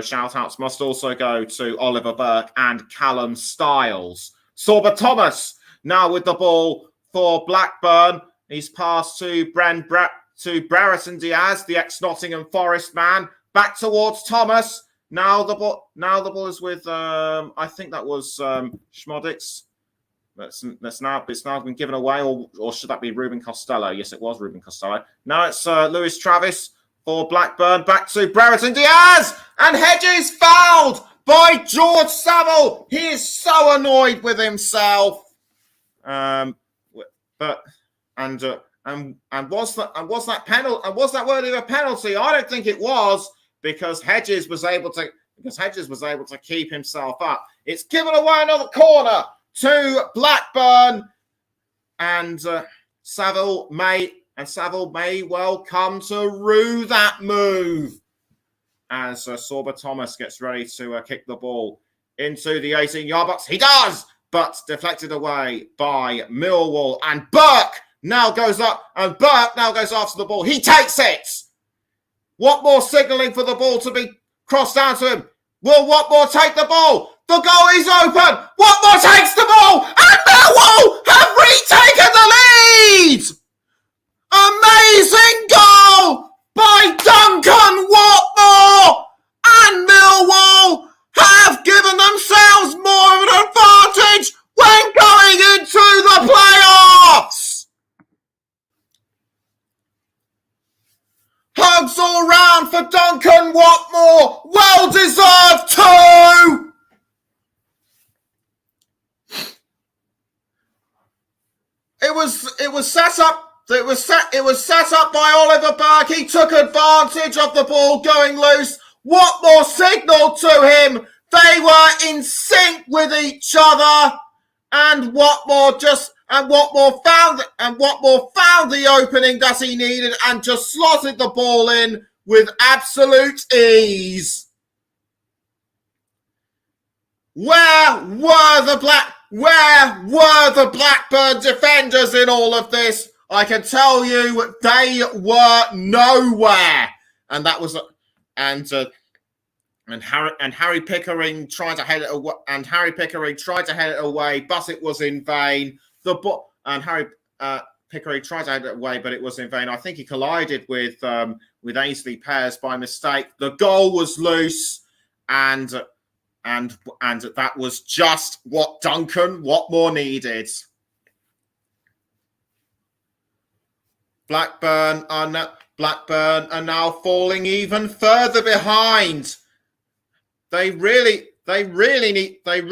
A: shout-outs must also go to Oliver Burke and Callum Stiles. Sorba Thomas now with the ball for Blackburn. He's passed to Brereton Diaz, the ex-Nottingham Forest man. Back towards Thomas. Now the ball is with I think that was Schmodix. It's now been given away, or should that be Ruben Costello? Yes, it was Ruben Costello. Now it's Lewis Travis for Blackburn. Back to Brereton Diaz, and Hedges fouled by George Saville. He is so annoyed with himself. Was that worthy of a penalty? I don't think it was, because Hedges was able to keep himself up. It's given away another corner to Blackburn, and Saville may well come to rue that move as Sorba Thomas gets ready to kick the ball into the 18-yard box. He does, but deflected away by Millwall, and Burke now goes up, and Burke now goes after the ball. He takes it. Watmore signalling for the ball to be crossed down to him. Will Watmore take the ball? The goal is open. Watmore takes the ball, and Millwall have retaken the lead. Amazing goal by Duncan Watmore, and Millwall have given themselves more of an advantage when going into the playoffs. Hugs all round for Duncan Watmore. Well deserved too. It was set up by Oliver Burke. He took advantage of the ball going loose. Watmore signalled to him. They were in sync with each other, and Watmore found the opening that he needed and just slotted the ball in with absolute ease. Where were the Blackburn defenders in all of this? I can tell you they were nowhere, and that was Harry Pickering tried to head it away, but it was in vain. Harry Pickering tried to head it away, but it was in vain. I think he collided with Ainsley Pears by mistake. The goal was loose, and that was just what Duncan Watmore needed. Blackburn are now falling even further behind. They really need to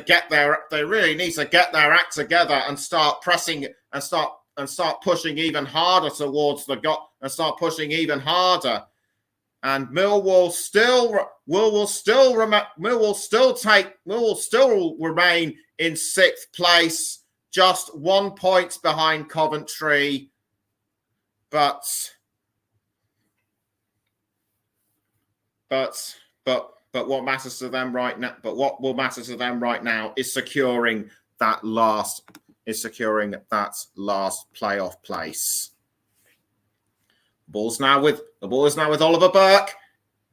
A: get their act together and start pressing and start pushing even harder towards the goal and start pushing even harder. And Millwall still remain in sixth place, just 1 point behind Coventry. But what matters to them right now? But what will matter to them right now is securing that last playoff place. The ball is now with Oliver Burke.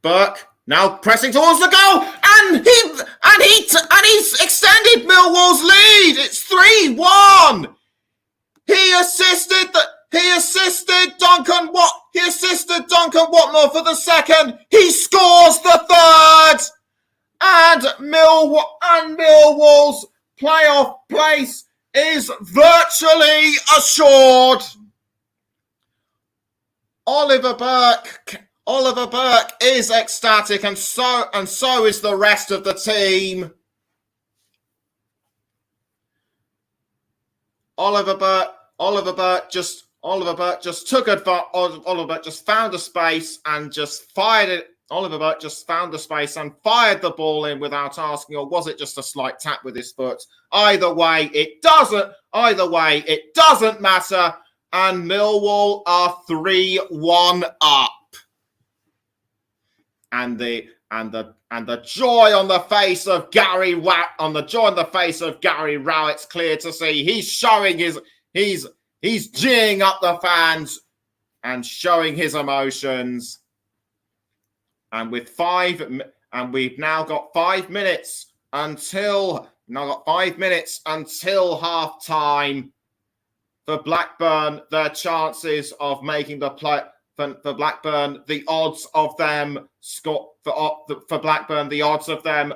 A: Burke now pressing towards the goal, and he's extended Millwall's lead. It's 3-1. He assisted Duncan Watmore for the second. He scores the third, and Millwall's playoff place is virtually assured. Oliver Burke is ecstatic, and so is the rest of the team. Oliver Burke just took advantage. Oliver Burke just found a space and just fired it. Oliver Burke just found the space and fired the ball in without asking, or was it just a slight tap with his foot? Either way, it doesn't matter. and Millwall are 3-1 up. And the joy on the face of Gary Rowett's clear to see. He's showing he's geeing up the fans and showing his emotions. And we've now got 5 minutes until half time. For Blackburn, their chances of making the play. For Blackburn, the odds of them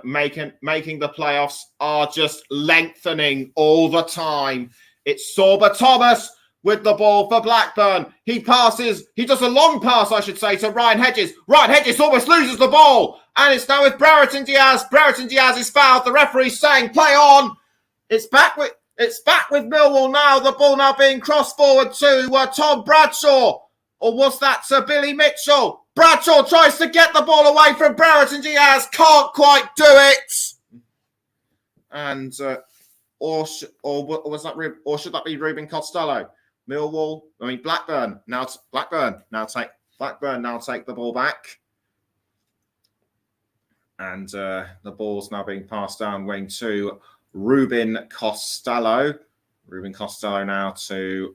A: making the playoffs are just lengthening all the time. It's Sorba Thomas with the ball for Blackburn. He does a long pass, I should say, to Ryan Hedges. Ryan Hedges almost loses the ball, and it's now with Brereton Diaz. Brereton Diaz is fouled. The referee's saying play on. It's back with Millwall now. The ball now being crossed forward to Tom Bradshaw. Or was that Sir Billy Mitchell? Bradshaw tries to get the ball away from Brereton Diaz. Can't quite do it. And or should that be Ruben Costello? Blackburn now take the ball back. And the ball's now being passed down wing to Ruben Costello. Ruben Costello to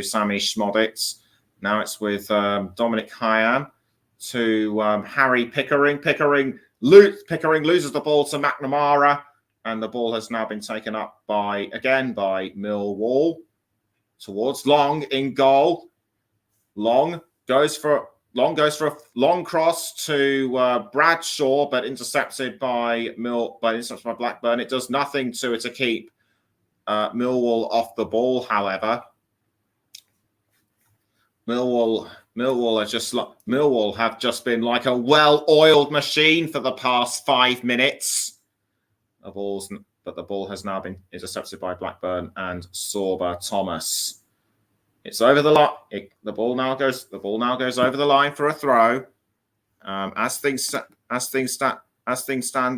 A: Sammy Schmoditz. Now it's with Dominic Hyam to Harry Pickering. Pickering loses the ball to McNamara, and the ball has now been taken up by Millwall towards Long in goal. Long goes for a long cross to Bradshaw, but intercepted by Blackburn. It does nothing to it to keep Millwall off the ball, however. Millwall have just been like a well-oiled machine for the past 5 minutes. The ball has now been intercepted by Blackburn and Sorba Thomas. It's over the line. The ball now goes over the line for a throw. As things stand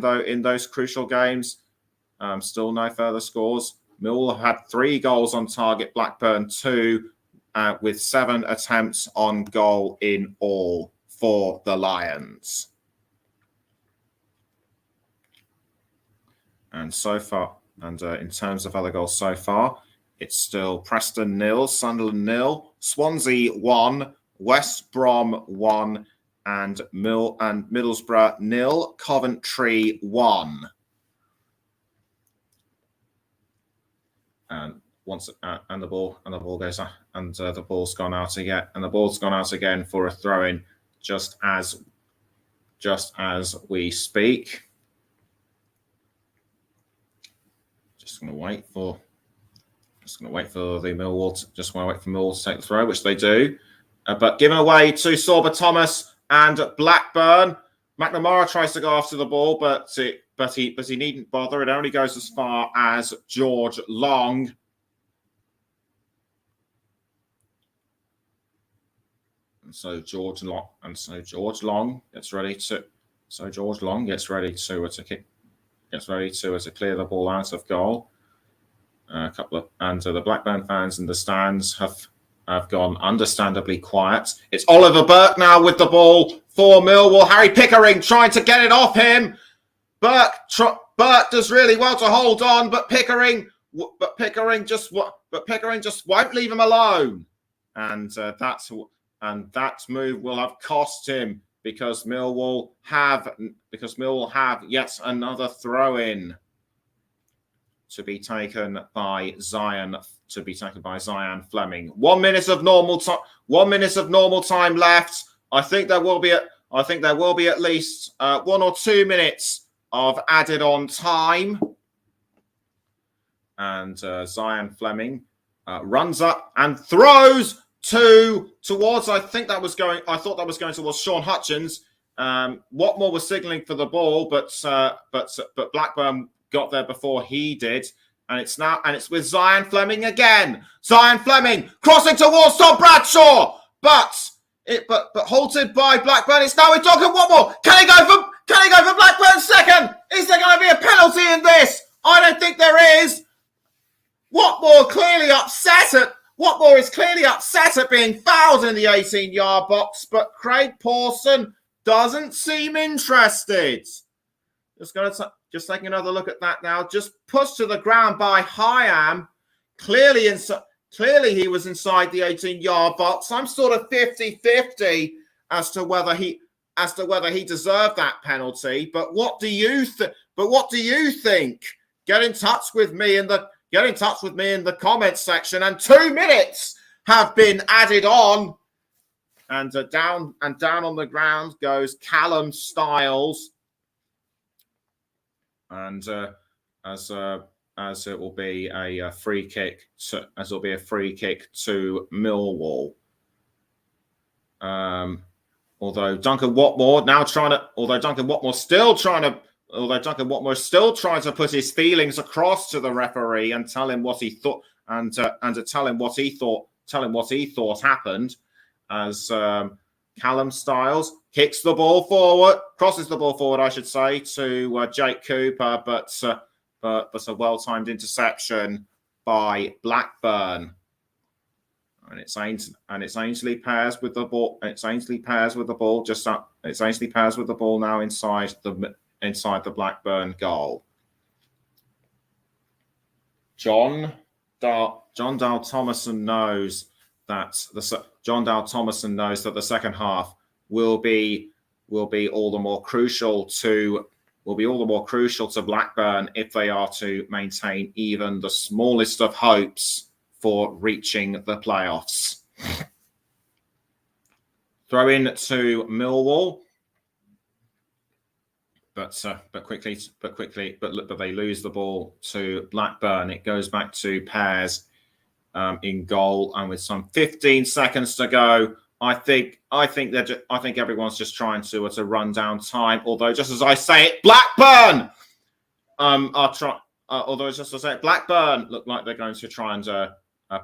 A: though in those crucial games, still no further scores. Millwall have had 3 goals on target. Blackburn 2. With 7 attempts on goal in all for the Lions. And so far, in terms of other goals so far, it's still Preston 0, Sunderland 0, Swansea 1, West Brom 1, and Middlesbrough 0, Coventry 1. And the ball's gone out again, and the ball's gone out again for a throw-in, just as we speak. Just going to wait for Millwall to take the throw, which they do, but given away to Sorba Thomas and Blackburn. McNamara tries to go after the ball, but he needn't bother. It only goes as far as George Long. So George Long gets ready to clear the ball out of goal. The Blackburn fans in the stands have gone understandably quiet. It's Oliver Burke now with the ball for Millwall. Harry Pickering trying to get it off him. Burke does really well to hold on, but Pickering just won't leave him alone, and that move will have cost him because Millwall have yet another throw-in to be taken by Zion Fleming. 1 minute of normal time. 1 minute of normal time left. I think there will be at least 1 or 2 minutes of added on time. And Zion Fleming runs up and throws towards. I thought that was going towards Sean Hutchins. Watmore was signalling for the ball, but Blackburn got there before he did, and it's with Zion Fleming again. Zion Fleming crossing towards Tom Bradshaw, but halted by Blackburn. It's now with Duncan Watmore. Can he go for Blackburn's second? Is there going to be a penalty in this? I don't think there is. Watmore clearly upset Watmore is clearly upset at being fouled in the 18-yard box, but Craig Pawson doesn't seem interested. Just taking another look at that now. Just pushed to the ground by Hyam. Clearly he was inside the 18-yard box. I'm sort of 50-50 as to whether he deserved that penalty. But what do you think? Get in touch with me in the comments section. And 2 minutes have been added on. And down on the ground goes Callum Styles. And as it will be a free kick to Millwall. Although Duncan Watmore still trying to put his feelings across to the referee and tell him what he thought and to tell him what he thought happened, as Callum Styles crosses the ball forward, I should say, to Jake Cooper, but a well-timed interception by Blackburn. And it's Ainsley pairs with the ball. It's Ainsley pairs with the ball now inside the Blackburn goal. John Dale Thomason knows that the second half will be all the more crucial to Blackburn if they are to maintain even the smallest of hopes for reaching the playoffs. Throw in to Millwall, but they lose the ball to Blackburn. It goes back to Pears in goal, and with some 15 seconds to go, I think everyone's just trying to run down time. Although, just as I say it, Blackburn Blackburn look like they're going to try and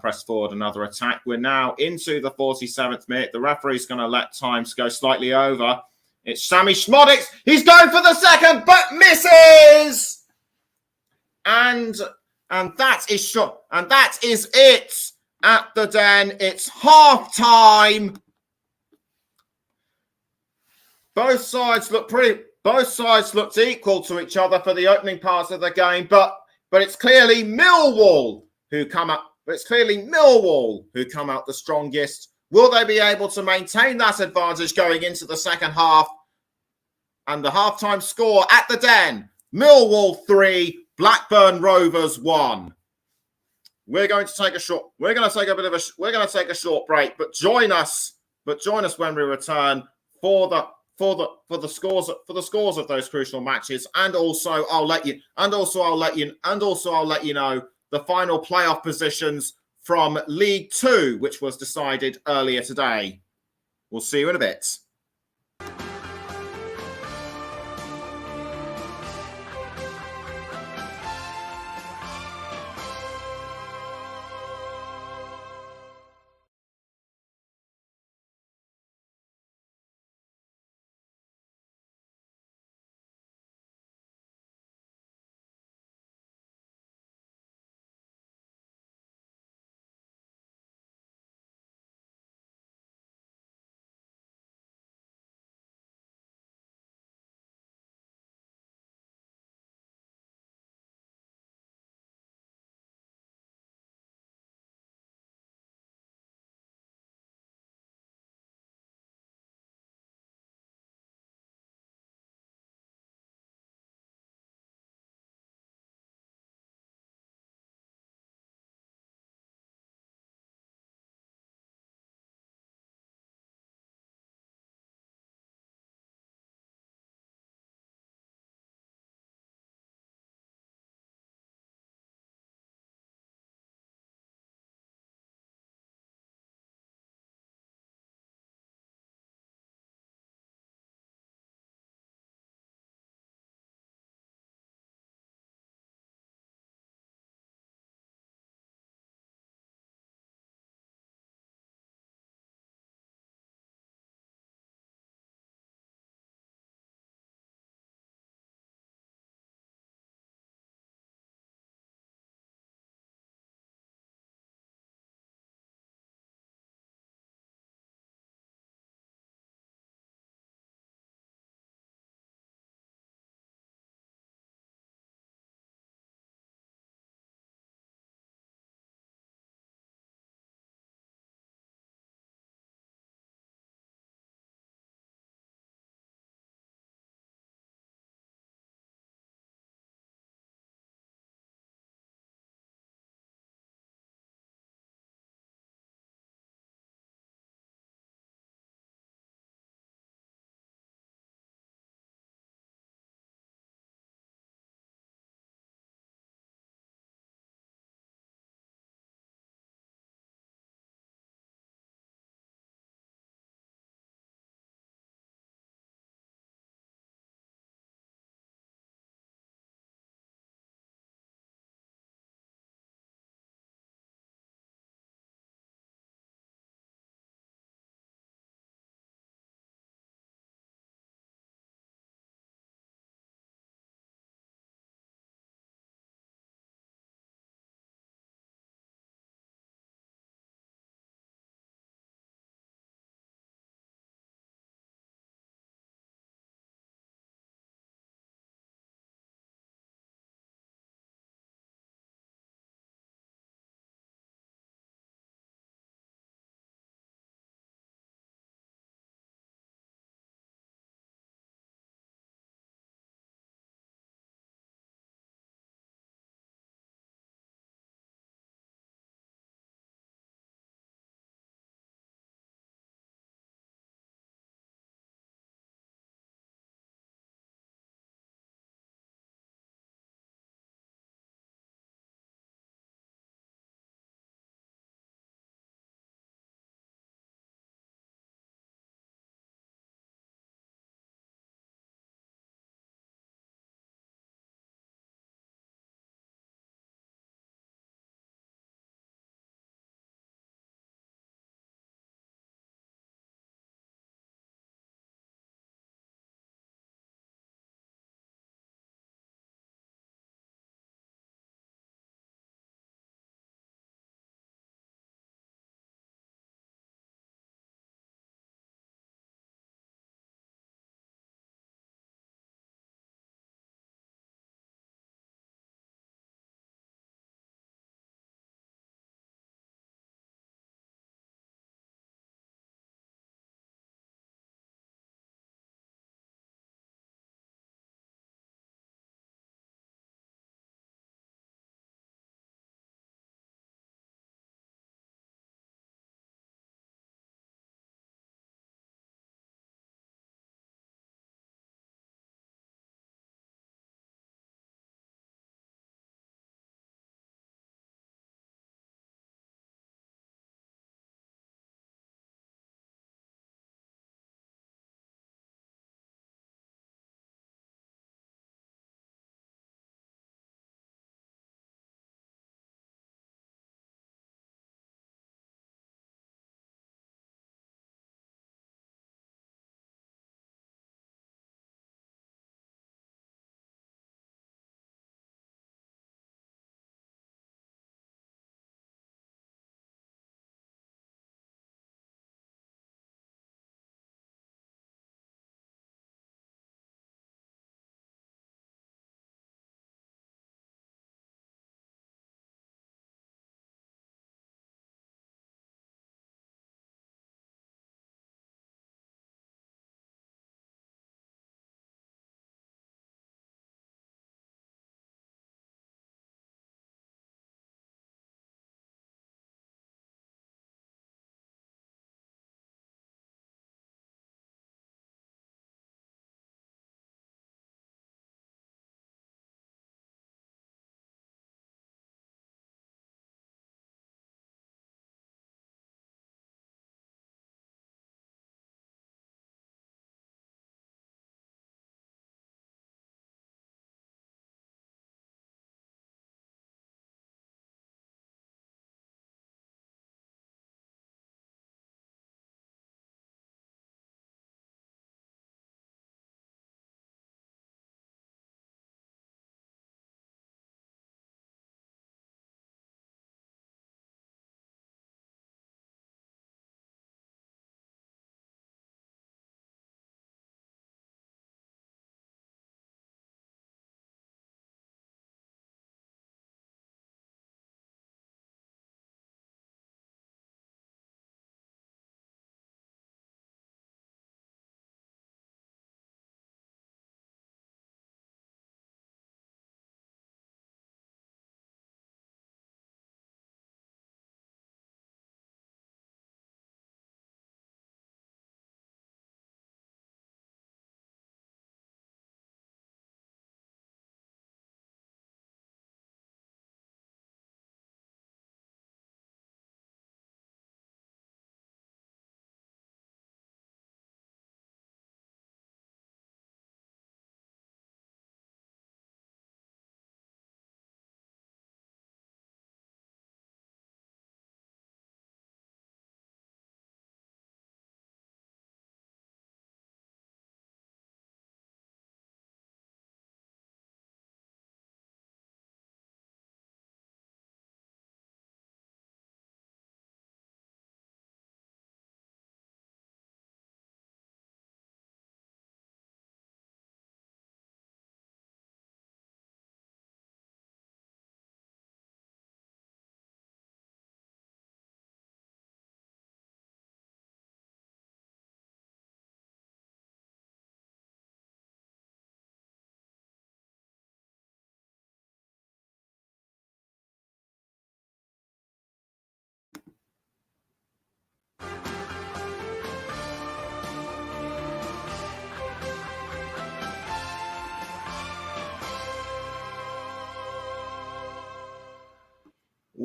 A: press forward another attack. We're now into the 47th minute. The referee's going to let times go slightly over. It's Sammy Schmodix. He's going for the second, but misses. And that is shot. And that is it at the Den. It's half time. Both sides looked equal to each other for the opening parts of the game, but it's clearly Millwall who come out the strongest. Will they be able to maintain that advantage going into the second half? And the halftime score at the Den: Millwall 3, Blackburn Rovers 1. We're going to take a short break, but join us when we return for the scores of those crucial matches, and also I'll let you know the final playoff positions from League 2, which was decided earlier today. We'll see you in a bit.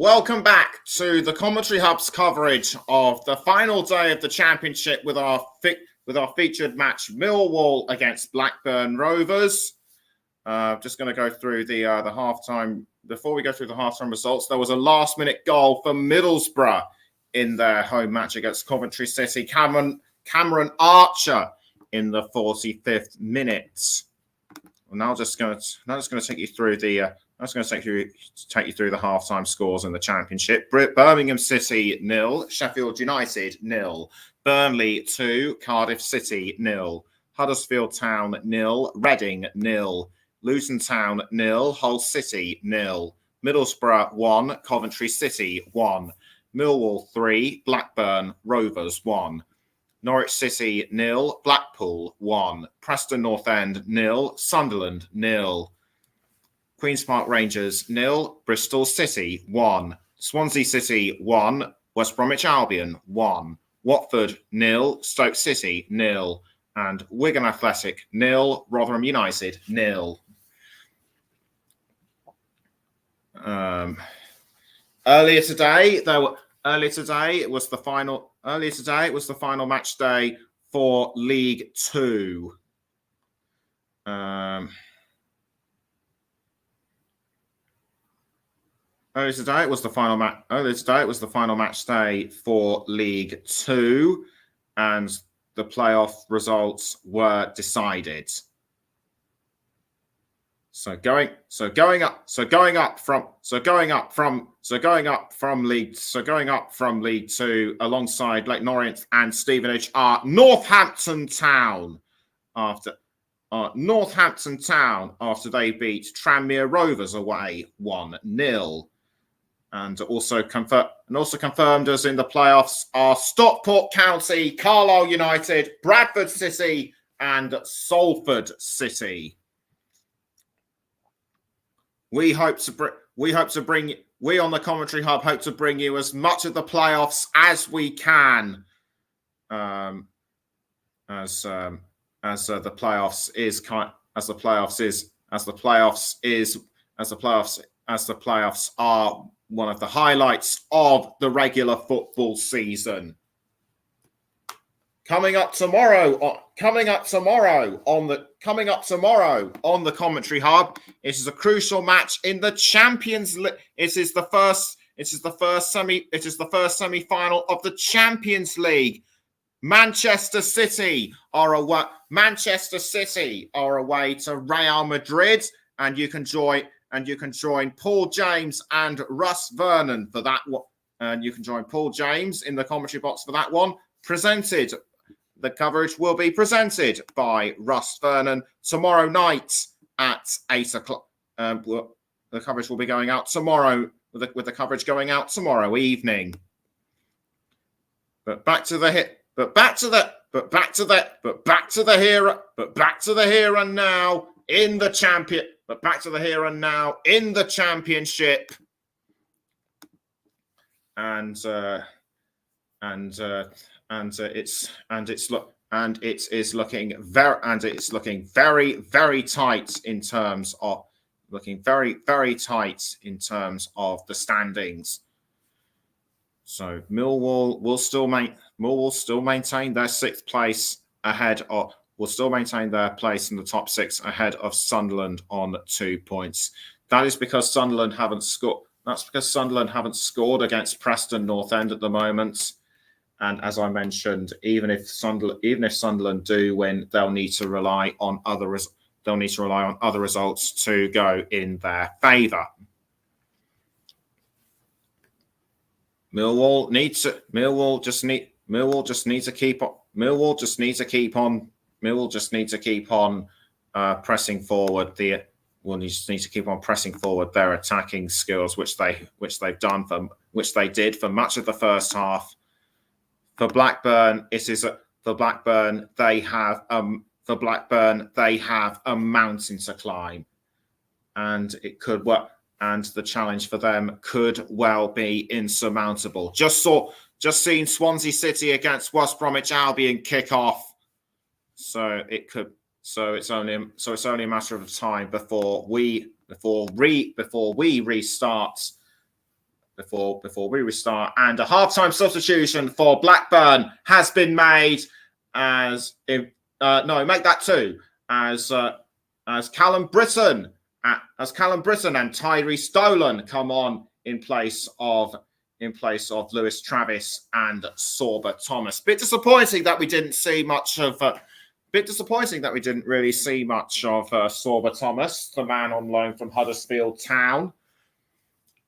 A: Welcome back to the Commentary Hub's coverage of the final day of the Championship with our featured match, Millwall against Blackburn Rovers. Just going to go through the halftime. Before we go through the halftime results, there was a last-minute goal for Middlesbrough in their home match against Coventry City. Cameron Archer in the 45th minute. And I'm just going to take you through the. I was going to take you through the halftime scores in the Championship. Birmingham City 0, Sheffield United 0, Burnley 2, Cardiff City 0, Huddersfield Town 0, Reading 0, Luton Town 0, Hull City 0, Middlesbrough 1, Coventry City 1, Millwall 3, Blackburn Rovers 1, Norwich City 0, Blackpool 1, Preston North End 0, Sunderland 0. Queen's Park Rangers 0, Bristol City 1, Swansea City 1, West Bromwich Albion 1, Watford 0, Stoke City 0, and Wigan Athletic 0, Rotherham United 0. Earlier today it was the final match day for League Two. Earlier today it was the final match day for League Two, and the playoff results were decided. So going up from League Two alongside Leyton Orient and Stevenage are Northampton Town after they beat Tranmere Rovers away 1-0. And also confirmed us in the playoffs are Stockport County, Carlisle United, Bradford City, and Salford City. We on the Commentary Hub hope to bring you as much of the playoffs as we can. As the playoffs are one of the highlights of the regular football season. Coming up tomorrow on the Commentary Hub, it is a crucial match in the Champions League. It is the first semi-final of the Champions League. Manchester City are away to Real Madrid, and you can join Paul James and Russ Vernon for that one. And you can join Paul James in the commentary box for that one. The coverage will be presented by Russ Vernon tomorrow night at 8 o'clock. The coverage will be going out tomorrow, with the coverage going out tomorrow evening. But back to the here and now in the champion. But back to the here and now in the Championship, and it's looking very tight in terms of the standings. So Millwall will still maintain their sixth place ahead of. Will still maintain their place in the top six ahead of Sunderland on 2 points. That is because Sunderland haven't scored. That's because Sunderland haven't scored against Preston North End at the moment. And as I mentioned, even if Sunderland do win, they'll need to rely on other results to go in their favour. Millwall just need to keep on pressing forward. Just need to keep on pressing forward their attacking skills, which they did for much of the first half. For Blackburn, they have a mountain to climb, and it could work. And the challenge for them could well be insurmountable. Just seen Swansea City against West Bromwich Albion kick off. So it's only a matter of time before we restart before we restart. And a halftime substitution for Blackburn has been made as make that 2 as Callum Britton and Tyrese Dolan come on in place of Lewis Travis and Sorba Thomas. Bit disappointing that we didn't see much of. Really see much of Sorba Thomas, the man on loan from Huddersfield Town,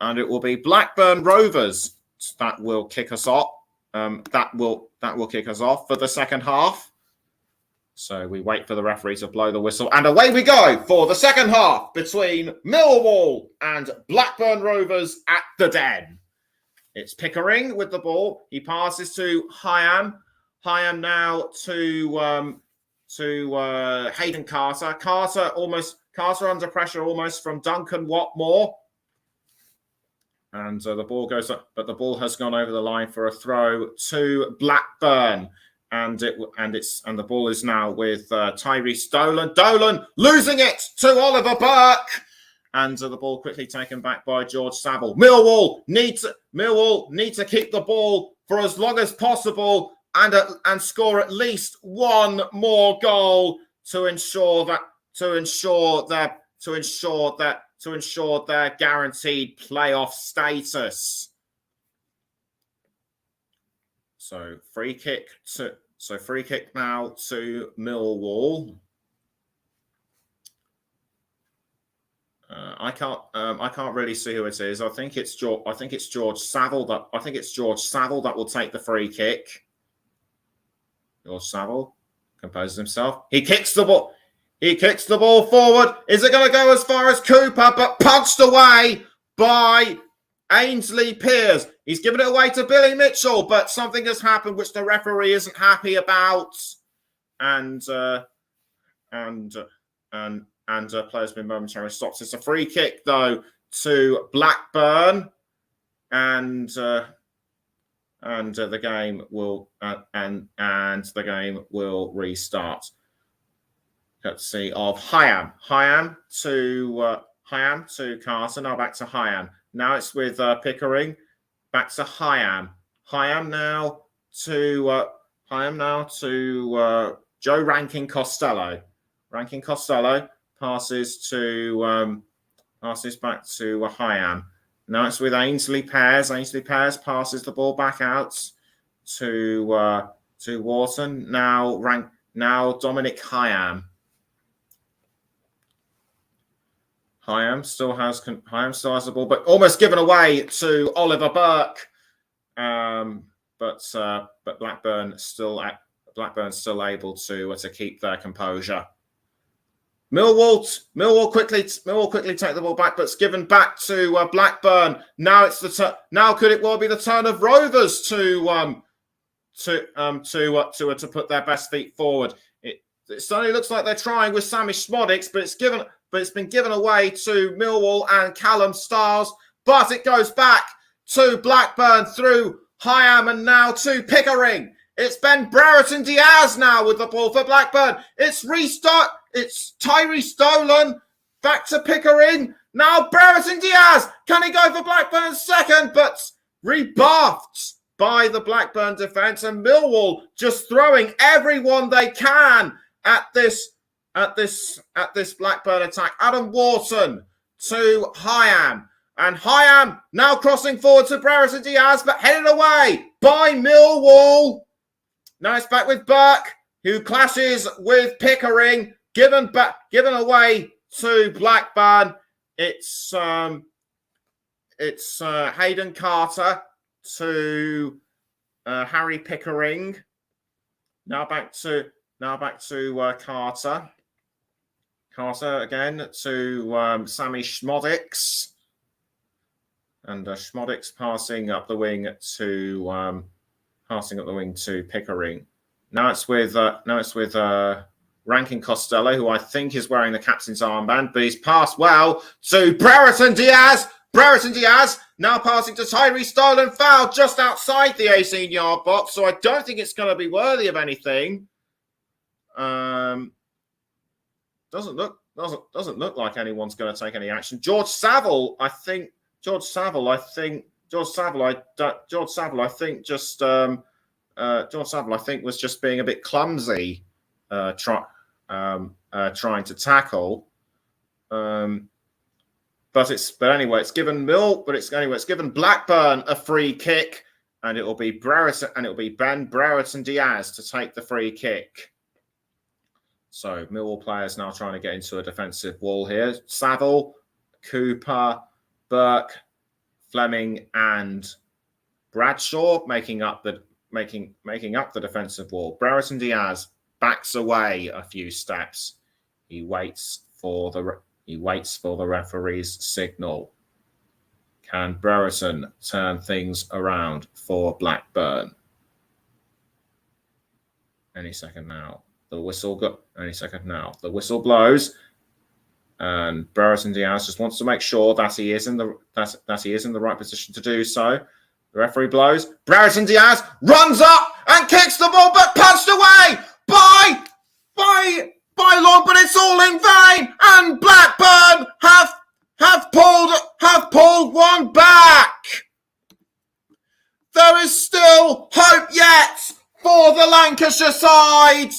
A: and it will be Blackburn Rovers that will kick us off. That will kick us off for the second half. So we wait for the referee to blow the whistle, and away we go for the second half between Millwall and Blackburn Rovers at the Den. It's Pickering with the ball. He passes to Hyam. Hyam now to Hayden Carter. Carter under pressure almost from Duncan Watmore. And the ball goes up, but the ball has gone over the line for a throw to Blackburn. And the ball is now with Tyrese Dolan. Dolan losing it to Oliver Burke. And the ball quickly taken back by George Saville. Millwall need to keep the ball for as long as possible and score at least one more goal to ensure their guaranteed playoff status. So free kick now to Millwall. I can't really see who it is. I think it's George Saville that will take the free kick. George Saville composes himself. He kicks the ball forward. Is it going to go as far as Cooper? But punched away by Ainsley Pears. He's given it away to Billy Mitchell, but something has happened which the referee isn't happy about, and player's been momentarily stopped. It's a free kick though to Blackburn, and the game will restart. Let's see of Hyam to Carter. Now back to Hyam. Now it's with Pickering. Back to Hyam. Hyam now to Joe Rankin Costello. Rankin Costello passes back to Hyam. Now it's with Ainsley Pears. Ainsley Pears passes the ball back out to Wharton. Now Dominic Hyam. Hyam still has the ball, but almost given away to Oliver Burke. But Blackburn still able to keep their composure. Millwall quickly take the ball back, but it's given back to Blackburn. Now it's now could it well be the turn of Rovers to put their best feet forward. It certainly looks like they're trying with Sammy Schmodix, but it's been given away to Millwall and Callum Stiles. But it goes back to Blackburn through Hyam and now to Pickering. It's Ben Brereton Diaz now with the ball for Blackburn. It's restart. It's Tyrese Dolan back to Pickering. Now Brereton Diaz. Can he go for Blackburn's second? But rebuffed by the Blackburn defence, and Millwall just throwing everyone they can at this Blackburn attack. Adam Wharton to Hyam. And Hyam now crossing forward to Brereton Diaz, but headed away by Millwall. Now it's back with Burke, who clashes with Pickering. Given away to Blackburn. It's Hayden Carter to Harry Pickering. Now back to Carter. Carter again to Sammy Schmodix. And Schmodix passing up the wing to Pickering. Now it's with Rankin Costello, who I think is wearing the captain's armband, but he's passed well to Brereton Diaz. Brereton Diaz now passing to Tyrese Dolan, fouled just outside the 18-yard box, so I don't think it's going to be worthy of anything. Doesn't look like anyone's going to take any action. George Saville, I think George Savile, I think just George Savile, I think, was just being a bit clumsy, trying to tackle. But anyway, it's given Blackburn a free kick, and it'll be Ben Brereton Diaz to take the free kick. So Millwall players now trying to get into a defensive wall here. Saville, Cooper, Burke, Fleming, and Bradshaw making up the defensive wall. Brereton Diaz backs away a few steps. He waits for the referee's signal. Can Brereton turn things around for Blackburn? Any second now. The whistle blows, and Brereton Diaz just wants to make sure that he is in the right position to do so. The referee blows. Brereton Diaz runs up and kicks the ball, but punched away by Long, but it's all in vain. And Blackburn have pulled one back. There is still hope yet for the Lancashire side.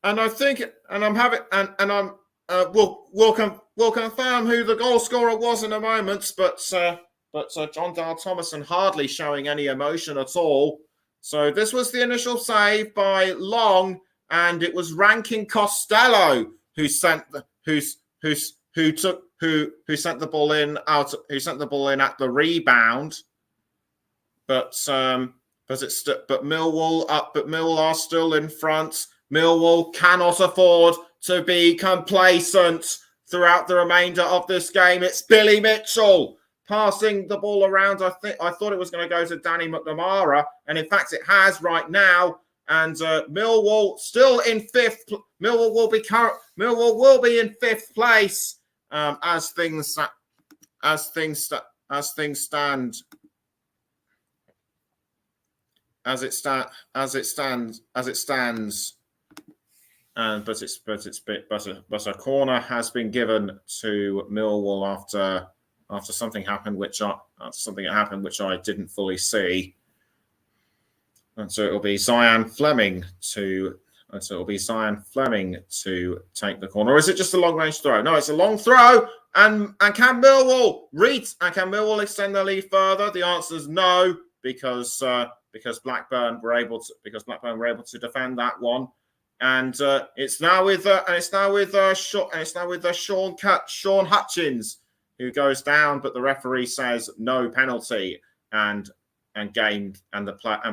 A: And I think, we'll confirm who the goal scorer was in a moment. But John Dale Thomason hardly showing any emotion at all. So this was the initial save by Long, and it was Rankin Costello who sent the ball in at the rebound. But Millwall are still in front. Millwall cannot afford to be complacent throughout the remainder of this game. It's Billy Mitchell passing the ball around. I thought it was going to go to Danny McNamara, and in fact it has right now. And Millwall still in fifth. Millwall will be in fifth place as things stand. But a corner has been given to Millwall after something happened which I didn't fully see. And so it'll be Zian Fleming to take the corner. Or is it just a long range throw? No, it's a long throw. And can Millwall extend their lead further? The answer is no, because Blackburn were able to defend that one. And it's now with Sean Hutchins, who goes down, but the referee says no penalty, and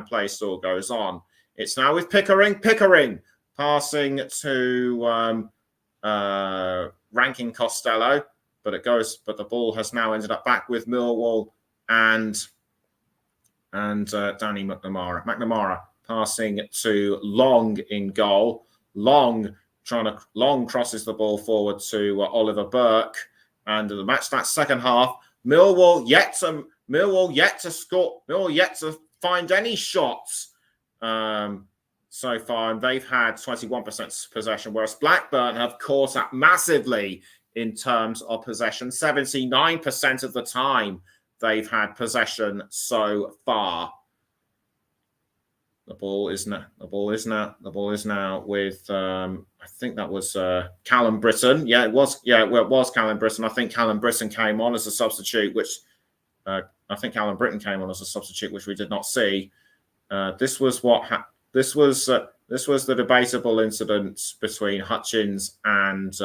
A: play still goes on. It's now with Pickering passing to Rankin Costello, but the ball has now ended up back with Millwall and Danny McNamara passing to Long in goal. Long crosses the ball forward to Oliver Burke, and the match that second half, Millwall yet to score. Millwall yet to find any shots so far, and they've had 21% possession, whereas Blackburn have caught up massively in terms of possession. 79% of the time they've had possession so far. The ball is now with I think that was Callum Britton. It was Callum Britton. I think Callum Britton came on as a substitute, which we did not see. This was the debatable incident between Hutchins and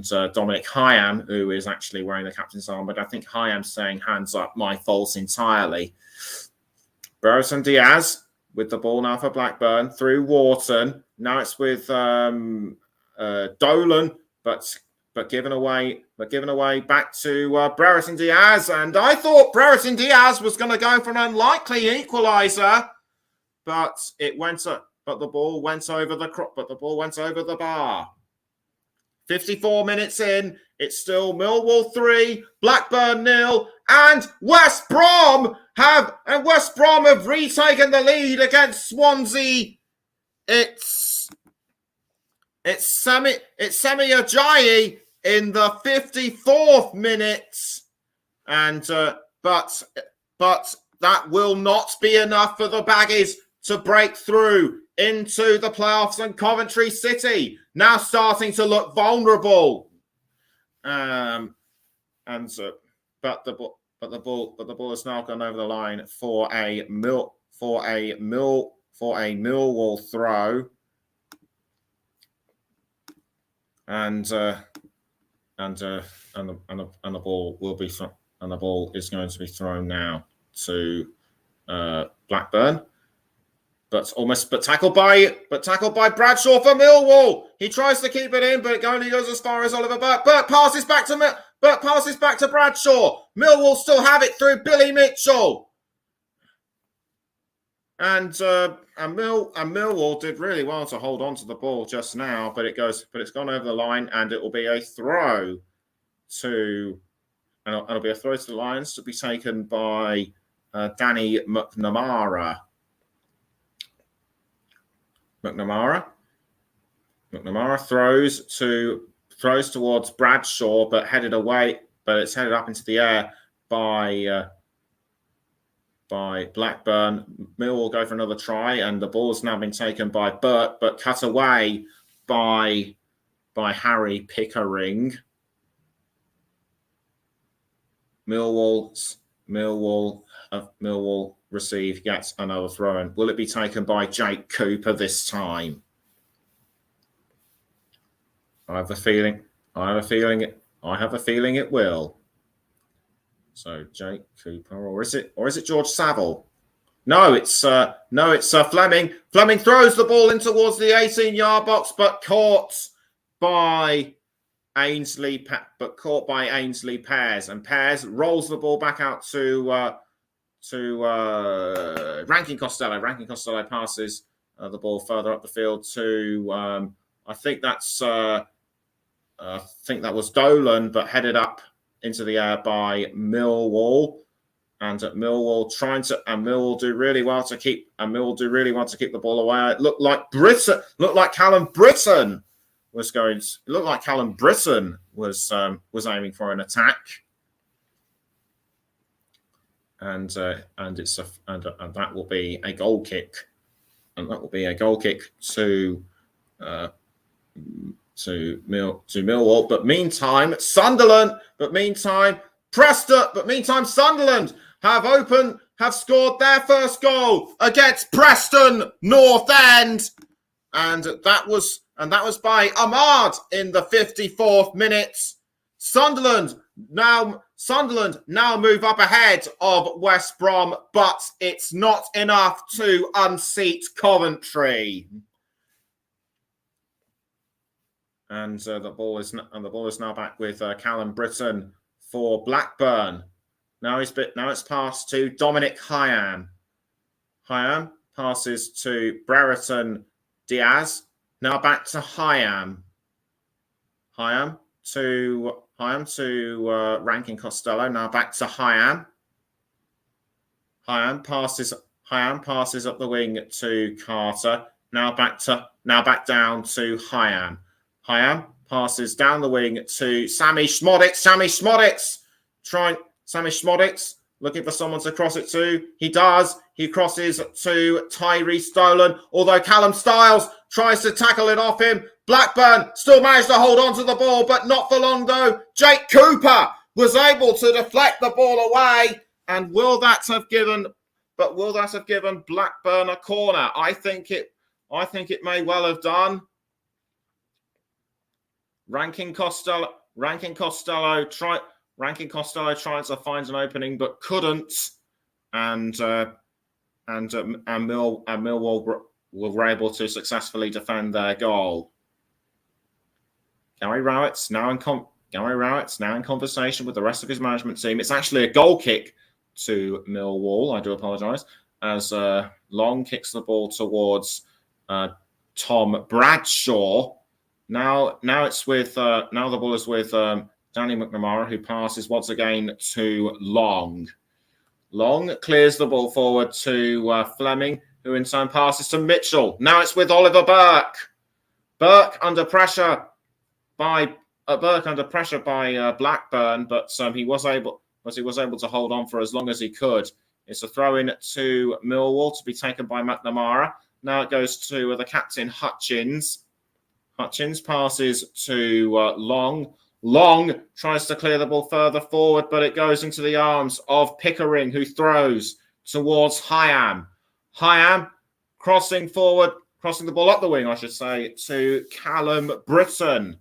A: Dominic Hyam, who is actually wearing the captain's arm. But I think Hyam's saying hands up, my fault entirely. Brereton Diaz with the ball now for Blackburn through Wharton. Now it's with Dolan, but given away back to Brereton Diaz. And I thought Brereton Diaz was going to go for an unlikely equaliser, but the ball went over the bar. 54 minutes in, it's still Millwall 3, Blackburn 0, and West Brom have retaken the lead against Swansea. It's Semi Ajayi in the 54th minute. And but that will not be enough for the Baggies to break through into the playoffs, and Coventry City now starting to look vulnerable. But the ball has now gone over the line for a Millwall throw, and the ball will be and the ball is going to be thrown now to Blackburn. But tackled by Bradshaw for Millwall. He tries to keep it in, but it only goes as far as Oliver Burke. Burke passes back to Bradshaw. Millwall still have it through Billy Mitchell. And Millwall did really well to hold on to the ball just now, but it's gone over the line, and it will be a throw to the Lions to be taken by Danny McNamara. McNamara throws towards Bradshaw, but it's headed up into the air by Blackburn. Millwall go for another try, and the ball's now been taken by Burke, but cut away by Harry Pickering. Millwall receive, gets another throw in. Will it be taken by Jake Cooper this time? I have a feeling it will. So Jake Cooper, or is it George Saville? No, it's Fleming. Fleming throws the ball in towards the 18-yard box, but caught by Ainsley Pears, and Pears rolls the ball back out to Rankin Costello. Rankin Costello passes the ball further up the field to I think that was Dolan, but headed up into the air by Millwall. And Millwall do really well to keep the ball away. It looked like Callum Britton was aiming for an attack. And that will be a goal kick. And that will be a goal kick to Millwall. But meantime, Sunderland have scored their first goal against Preston North End. And that was by Ahmad in the 54th minute. Sunderland now move up ahead of West Brom, but it's not enough to unseat Coventry. And the ball is now back with Callum Britton for Blackburn. Now it's passed to Dominic Hyam. Hyam passes to Brereton Diaz. Now back to Hyam. Hyam to Rankin Costello. Now back to Hyam. Hyam passes up the wing to Carter. Now back down to Hyam. Hyam passes down the wing to Sammy Schmodix. Sammy Schmodix looking for someone to cross it to. He does. He crosses to Tyree Stolen, although Callum Stiles tries to tackle it off him. Blackburn still managed to hold on to the ball, but not for long though. Jake Cooper was able to deflect the ball away. And will that have given Blackburn a corner? I think it may well have done. Rankin Costello tried to find an opening but couldn't, and Millwall were able to successfully defend their goal. Gary Rowett's now in conversation with the rest of his management team. It's actually a goal kick to Millwall. I do apologise, as Long kicks the ball towards Tom Bradshaw. Now the ball is with Danny McNamara, who passes once again to Long. Long clears the ball forward to Fleming, who in turn passes to Mitchell. Now it's with Oliver Burke. Burke under pressure by Burke under pressure by Blackburn, but he was able to hold on for as long as he could. It's a throw in to Millwall to be taken by McNamara. Now it goes to the captain Hutchins. Hutchins passes to Long. Long tries to clear the ball further forward, but it goes into the arms of Pickering, who throws towards Hyam. Hyam crossing the ball up the wing, I should say, to Callum Britton.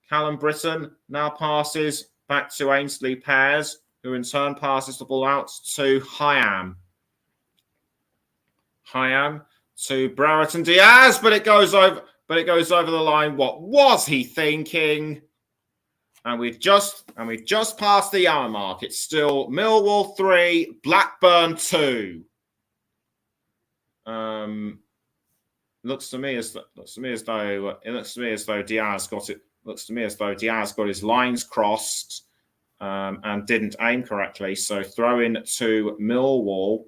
A: Callum Britton now passes back to Ainsley Pears, who in turn passes the ball out to Hyam. Hyam to Brereton Diaz, but it goes over the line. What was he thinking? And we've just passed the hour mark. It's still Millwall 3, Blackburn 2. Looks to me as though Diaz got it. Looks to me as though Diaz got his lines crossed and didn't aim correctly. So throw in to Millwall.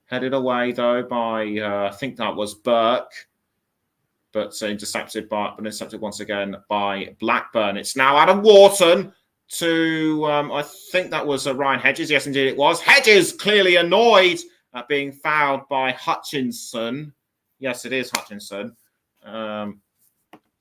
A: Headed away though by I think that was Burke, but intercepted once again by Blackburn. It's now Adam Wharton to I think that was Ryan Hedges. Yes, indeed it was. Hedges clearly annoyed at being fouled by Hutchinson. Yes, it is Hutchinson.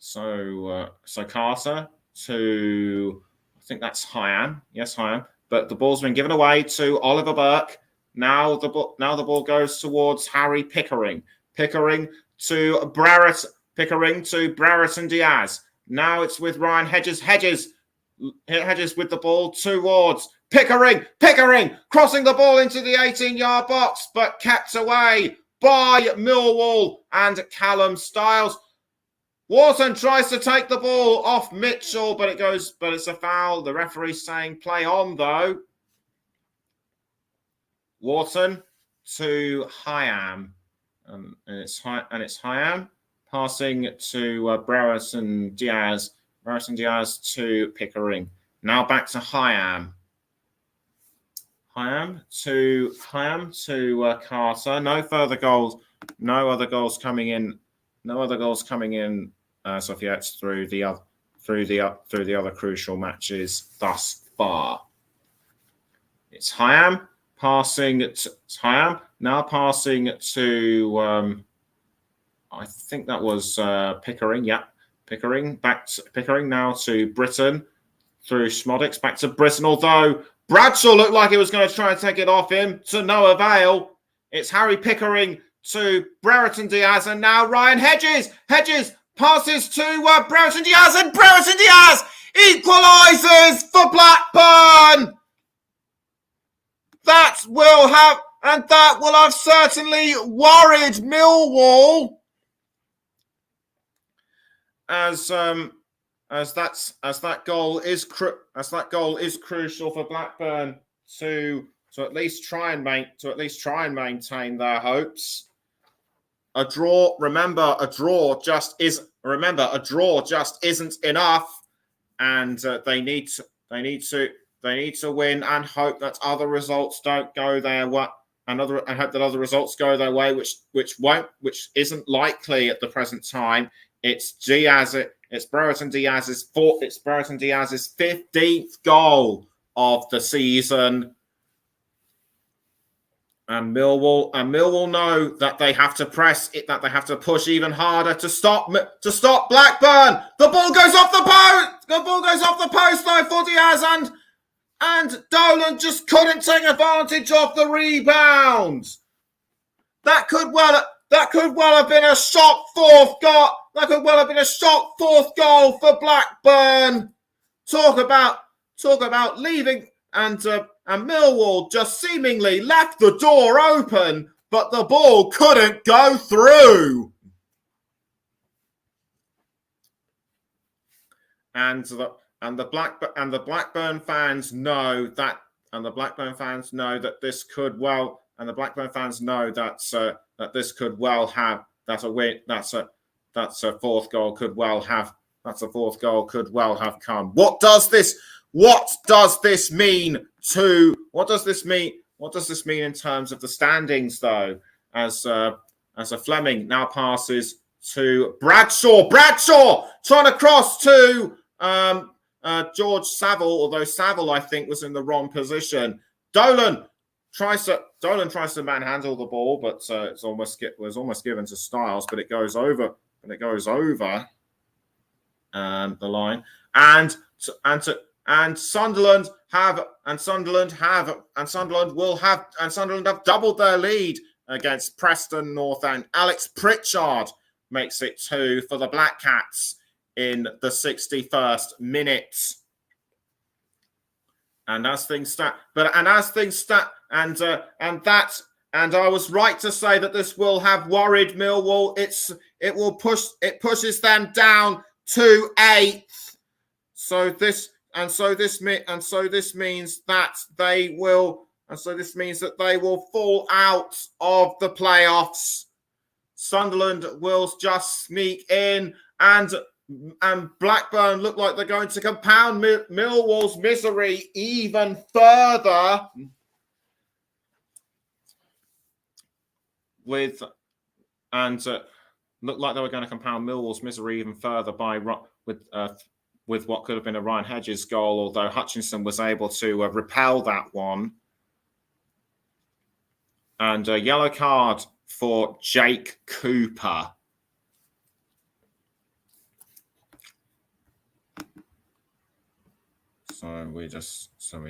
A: So Carter to, I think that's Hyam. Yes, Hyam. But the ball's been given away to Oliver Burke. Now the ball goes towards Harry Pickering. Pickering to Brereton Diaz. Now it's with Ryan Hedges. Hedges with the ball towards Pickering. Pickering crossing the ball into the 18-yard box, but kept away by Millwall and Callum Stiles. Wharton tries to take the ball off Mitchell, but it's a foul. The referee's saying play on though. Wharton to Hyam, and it's Hyam passing to Brereton Diaz. Brereton Diaz to Pickering. Now back to Hyam. Hyam to Carter. No further goals. No other goals coming in. Soviets through the other crucial matches thus far. It's Hyam passing to I think that was Pickering. Yeah, Pickering back to Pickering now to Britton through Schmodix back to Britton. Although Bradshaw looked like he was going to try and take it off him to no avail. It's Harry Pickering to Brereton Diaz, and now Ryan Hedges. Hedges passes to Brereton Diaz, and Brereton Diaz equalises for Blackburn. That will have certainly worried Millwall, as that goal is crucial for Blackburn to at least try and maintain their hopes. A draw just isn't enough, and they need to win and hope that other results don't go their way, and hope that other results go their way, which isn't likely at the present time. It's Brereton Diaz's 15th goal of the season. And Millwall know that they have to press it, that they have to push even harder to stop Blackburn. The ball goes off the post. The ball goes off the post though for Diaz, and Dolan just couldn't take advantage of the rebound. That could well have been a shock fourth goal. That could well have been a shock fourth goal for Blackburn. Talk about leaving, and Millwall just seemingly left the door open, but the ball couldn't go through. And the Blackburn fans know that this could well have a win. That's a fourth goal could well have come. What does this mean in terms of the standings though? As a Fleming now passes to Bradshaw trying to cross to George Saville, although Saville, I think, was in the wrong position. Dolan tries to manhandle the ball, but was almost given to Styles, but it goes over. And it goes over the line. And Sunderland have doubled their lead against Preston North End. Alex Pritchard makes it 2 for the Black Cats in the 61st minute. And as things stand, and I was right to say that this will have worried Millwall. It pushes them down to 8th. So this means that they will fall out of the playoffs. Sunderland will just sneak in, and Blackburn look like they're going to compound Millwall's misery even further look like they were going to compound Millwall's misery even further with what could have been a Ryan Hedges goal, although Hutchinson was able to repel that one. And a yellow card for Jake Cooper. So we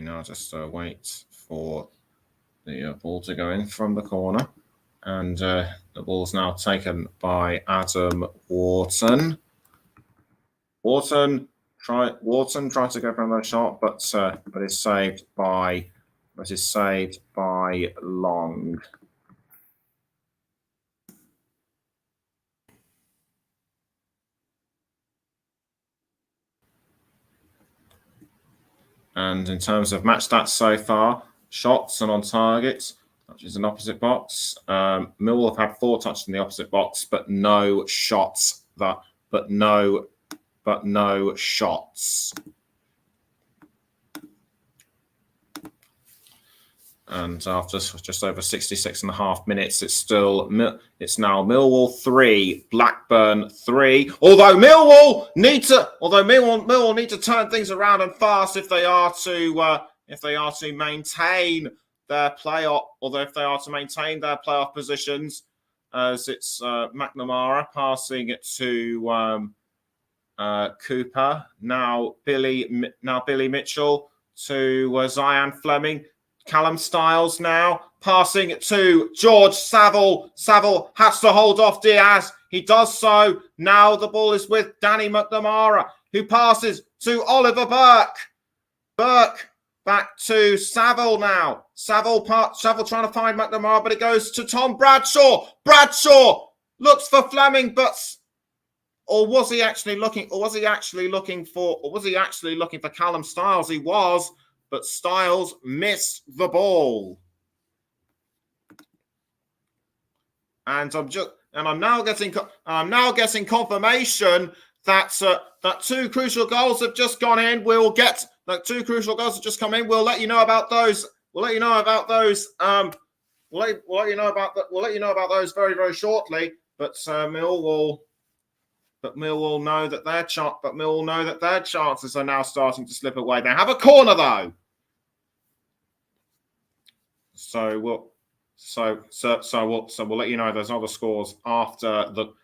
A: now just wait for the ball to go in from the corner. And the ball's now taken by Adam Wharton. Wharton tried to go from the shot, but is saved by Long. And in terms of match stats so far, shots and on target, touches in opposite box. Millwall have had 4 touches in the opposite box, but no shots. But no shots. And after just over 66.5 minutes, it's now Millwall 3, Blackburn 3. Although Millwall need to turn things around and fast if they are to maintain their playoff positions, as it's McNamara passing it to Cooper. Now Billy Mitchell to Zion Fleming. Callum Styles now passing it to George Saville. Saville has to hold off Diaz. He does so. Now the ball is with Danny McNamara, who passes to Oliver Burke. Burke back to Saville now. Saville trying to find McNamara, but it goes to Tom Bradshaw. Bradshaw looks for Fleming, or was he actually looking for Callum Styles? He was. But Styles missed the ball, and I'm now getting confirmation that 2 crucial goals have just gone in. We'll let you know about those. We'll let you know about those. We'll let you know about those very, very shortly. But Millwall know that their chances are now starting to slip away. They have a corner though. So we'll let you know there's other scores after the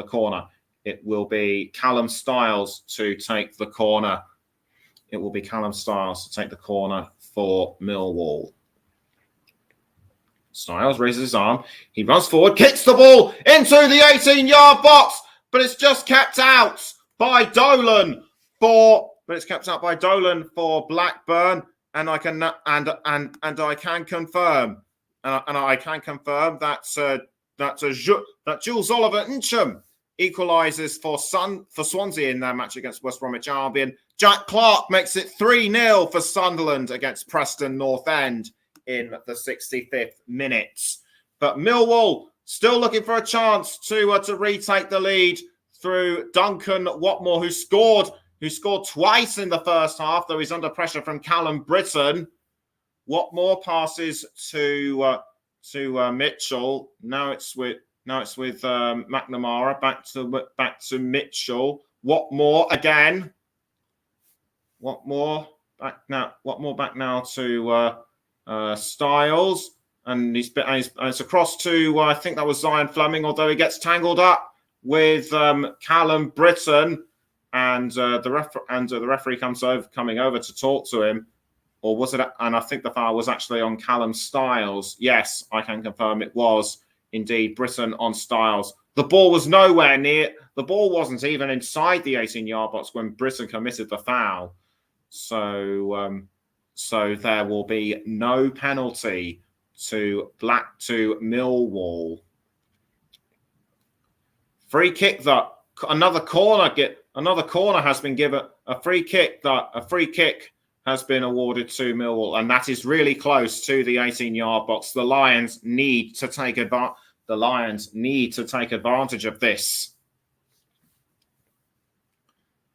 A: corner. It will be Callum Styles to take the corner. For Millwall. Styles raises his arm. He runs forward, kicks the ball into the 18-yard box, but it's just kept out by Dolan for Blackburn. And I can confirm that Jules Oliver Incham equalises for Swansea in their match against West Bromwich Albion. Jack Clark makes it 3-0 for Sunderland against Preston North End in the 65th minute. But Millwall still looking for a chance to retake the lead through Duncan Watmore, who scored twice in the first half, though he's under pressure from Callum Britton. Watmore passes to Mitchell. Now it's with McNamara back to Mitchell. Watmore again. Watmore back now to Styles, and it's across to I think that was Zion Fleming, although he gets tangled up with Callum Britton, and the referee coming over to talk to him, or was it? And I think the foul was actually on Callum Styles. Yes, I can confirm it was indeed Britton on Styles. The ball was nowhere near. The ball wasn't even inside the 18-yard box when Britton committed the foul. So there will be no penalty to Millwall. Free kick that another corner has been given. A free kick has been awarded to Millwall, and that is really close to the 18-yard box. The Lions need to take advantage. The Lions need to take advantage of this.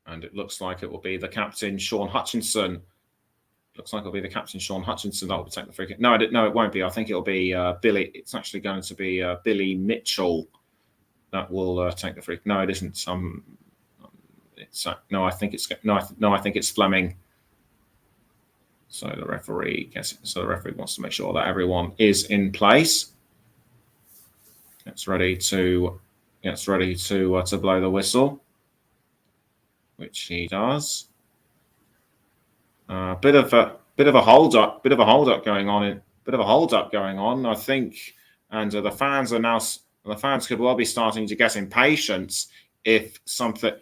A: And it looks like it will be the captain, Sean Hutchinson. Looks like it'll be the captain, Sean Hutchinson, that will take the free kick. No, it won't be. I think it'll be Billy. It's actually going to be Billy Mitchell that will take the free kick. No, it isn't. I think it's Fleming. So the referee wants to make sure that everyone is in place. Gets ready to blow the whistle, which he does. Bit of a hold up going on. I think, and the fans could well be starting to get impatient if the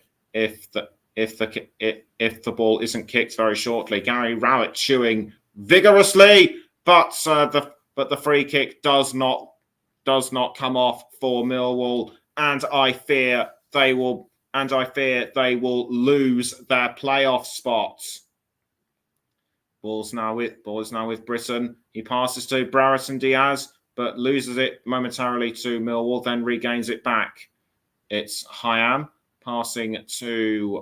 A: ball isn't kicked very shortly. Gary Rowett chewing vigorously, but the free kick does not come off for Millwall, and I fear they will lose their playoff spots. Ball's now with Britton. He passes to Brereton Diaz, but loses it momentarily to Millwall, then regains it back. It's Hyam passing to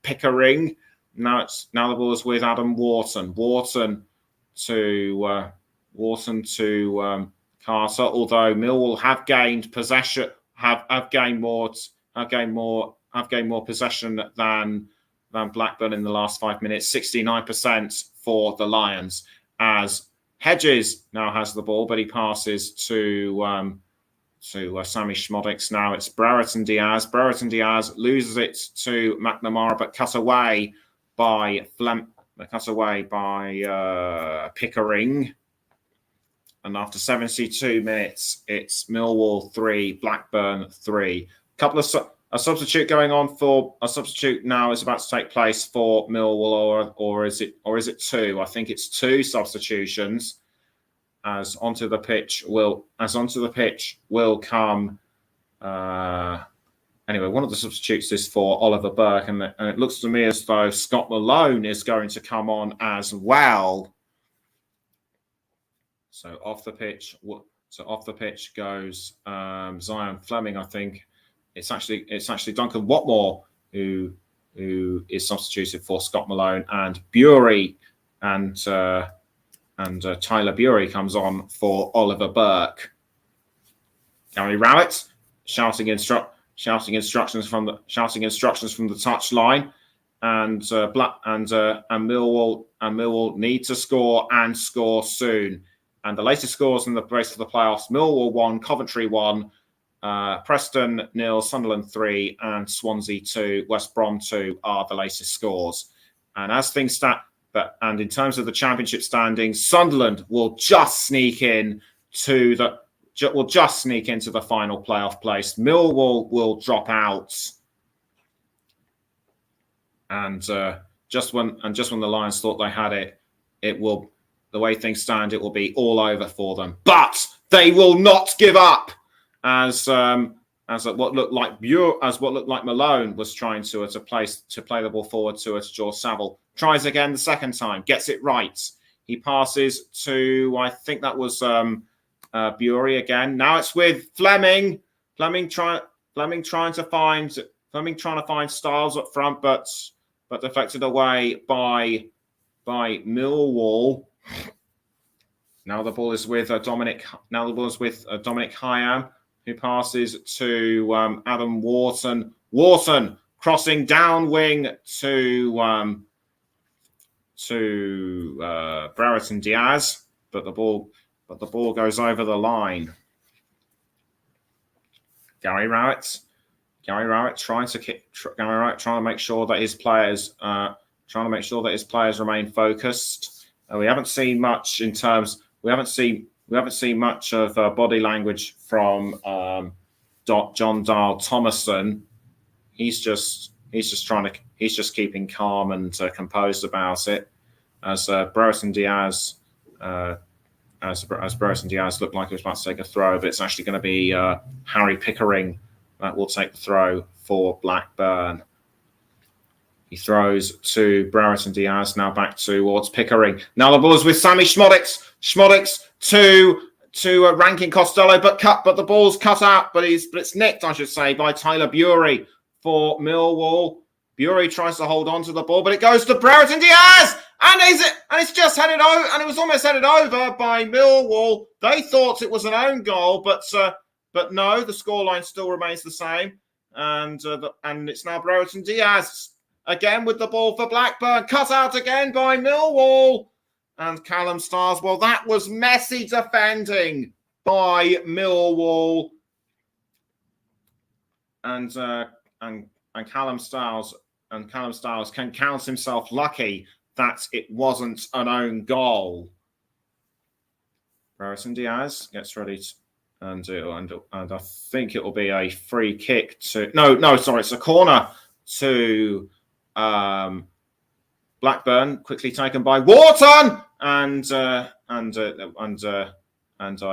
A: Pickering. Now the ball is with Adam Wharton. Wharton to Carter. Although Millwall have gained possession, have gained more possession than Blackburn in the last 5 minutes. 69% for the Lions, as Hedges now has the ball, but he passes to Sammy Schmodix. Now it's Brereton Diaz. Brereton Diaz loses it to McNamara, but cut away by Pickering. And after 72 minutes, it's Millwall 3, Blackburn 3. A substitute now is about to take place for Millwall, or is it two? I think it's two substitutions. As onto the pitch will come. Anyway, one of the substitutes is for Oliver Burke, and it looks to me as though Scott Malone is going to come on as well. So off the pitch goes Zion Fleming. I think it's actually Duncan Watmore who is substituted for Scott Malone, and Bury and Tyler Bury comes on for Oliver Burke. Gary Rowett shouting instructions from the touchline, and Millwall need to score and score soon. And the latest scores in the race for the playoffs: Millwall 1, Coventry 1, Preston 0, Sunderland 3, and Swansea 2, West Brom 2 are the latest scores. And as things stand, and in terms of the Championship standings, Sunderland will just sneak into the final playoff place. Millwall will drop out, and just when the Lions thought they had it, the way things stand, it will be all over for them. But they will not give up, as what looked like Malone was trying to play the ball forward to George Saville. Tries again the second time, gets it right. He passes to, I think that was Bury again. Now it's with Fleming. Fleming trying to find Styles up front, but deflected away by Millwall. Now the ball is with Dominic Hyam. who passes to Adam Wharton. Wharton crossing down wing to Brereton Diaz, but the ball goes over the line. Gary Rowett trying to make sure that his players remain focused. We haven't seen much in terms. We haven't seen much of body language from John Dahl Thomason. He's just keeping calm and composed about it. As Brereton Diaz looked like he was about to take a throw, but it's actually going to be Harry Pickering that will take the throw for Blackburn. He throws to Brereton Diaz, now back towards Pickering. Now the ball is with Sammy Schmodix. Schmodix to Rankin Costello, but the ball's cut out, but it's nicked, I should say, by Tyler Bury for Millwall. Bury tries to hold on to the ball, but it goes to Brereton Diaz, and it's just headed over, and it was almost headed over by Millwall. They thought it was an own goal, but no, the scoreline still remains the same, and it's now Brereton Diaz again with the ball for Blackburn, cut out again by Millwall. And Callum Stiles, well, that was messy defending by Millwall. And Callum Stiles can count himself lucky that it wasn't an own goal. Brereton Diaz gets ready and I think it will be a free kick to it's a corner to Blackburn, quickly taken by Wharton, and I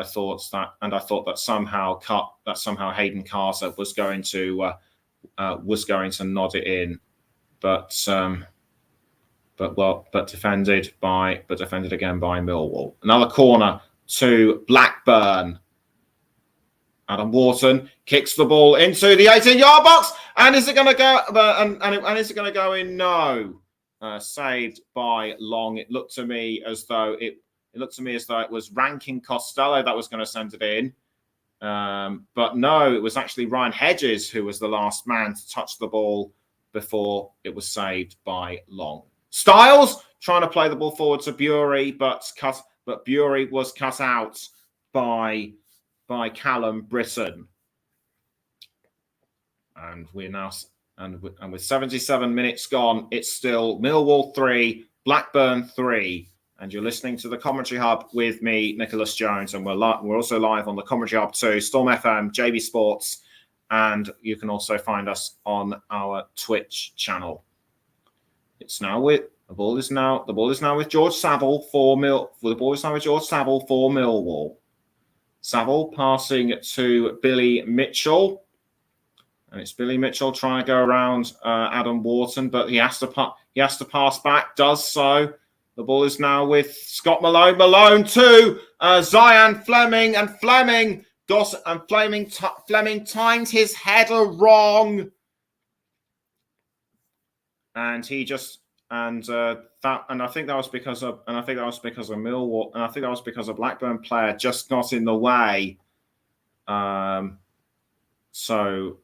A: thought that somehow Hayden Carter was going to nod it in, but defended again by Millwall. Another corner to Blackburn. Adam Wharton kicks the ball into the 18-yard box, and is it going to go? And is it going to go in? No. Saved by Long. It looked to me as though it was Rankin Costello that was going to send it in, but no, it was actually Ryan Hedges who was the last man to touch the ball before it was saved by Long. Stiles trying to play the ball forward to Bury, but Bury was cut out by Callum Britton, and we're now. And with 77 minutes gone, it's still Millwall 3, Blackburn 3. And you're listening to the Commentary Hub with me, Nicholas Jones. And we're also live on the Commentary Hub too, Storm FM, JB Sports. And you can also find us on our Twitch channel. The ball is now with George Saville for Millwall. Saville passing to Billy Mitchell. And it's Billy Mitchell trying to go around Adam Wharton, but he has to pass back. Does so. The ball is now with Scott Malone. Malone to Zian Fleming, and Fleming timed his header wrong, and he just I think that was because of Millwall, and I think that was because a Blackburn player just got in the way. So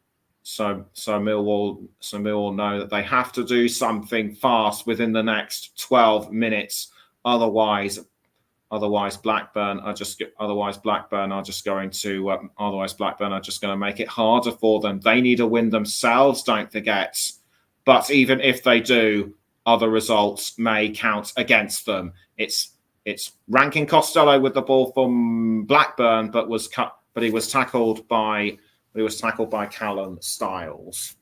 A: Millwall know that they have to do something fast within the next 12 minutes. Otherwise Blackburn are just going to make it harder for them. They need a win themselves, don't forget. But even if they do, other results may count against them. It's Rankin Costello with the ball from Blackburn, but he was tackled by Callum Stiles,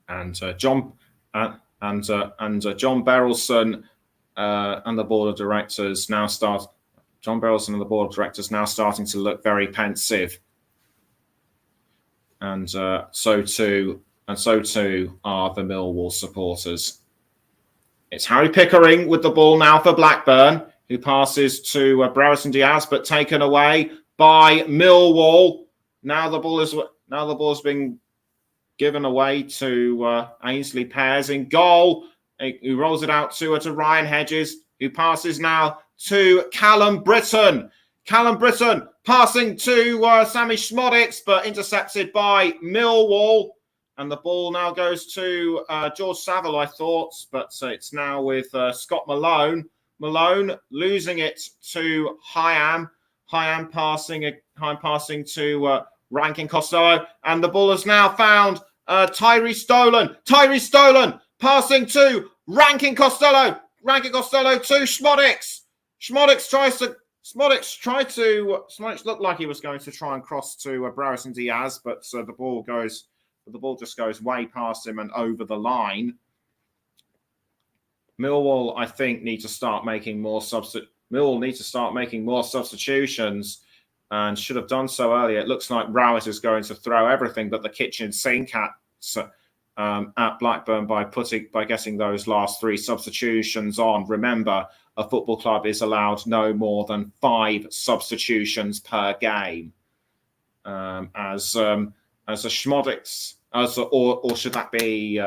A: and John Berylson and the board of directors now starting to look very pensive, and so too are the Millwall supporters. It's Harry Pickering with the ball now for Blackburn, who passes to Brereton Diaz, but taken away by Millwall. Now the ball's been given away to Ainsley Pears in goal, who rolls it out to Ryan Hedges, who passes now to Callum Britton. Callum Britton passing to Sammy Schmodix, but intercepted by Millwall. And the ball now goes to George Saville, I thought, but it's now with Scott Malone. Malone losing it to Hyam. Hyam passing to Rankin Costello. And the ball is now found Tyree Stolen. Tyree Stolen passing to Rankin Costello. Rankin Costello to Schmodix. Schmodix looked like he was going to try and cross to Brereton Diaz, but the ball just goes way past him and over the line. Millwall, I think, need to start making more substitutions, and should have done so earlier. It looks like Rowett is going to throw everything but the kitchen sink at Blackburn by getting those last 3 substitutions on. Remember, a football club is allowed no more than 5 substitutions per game. As a Schmodix, or should that be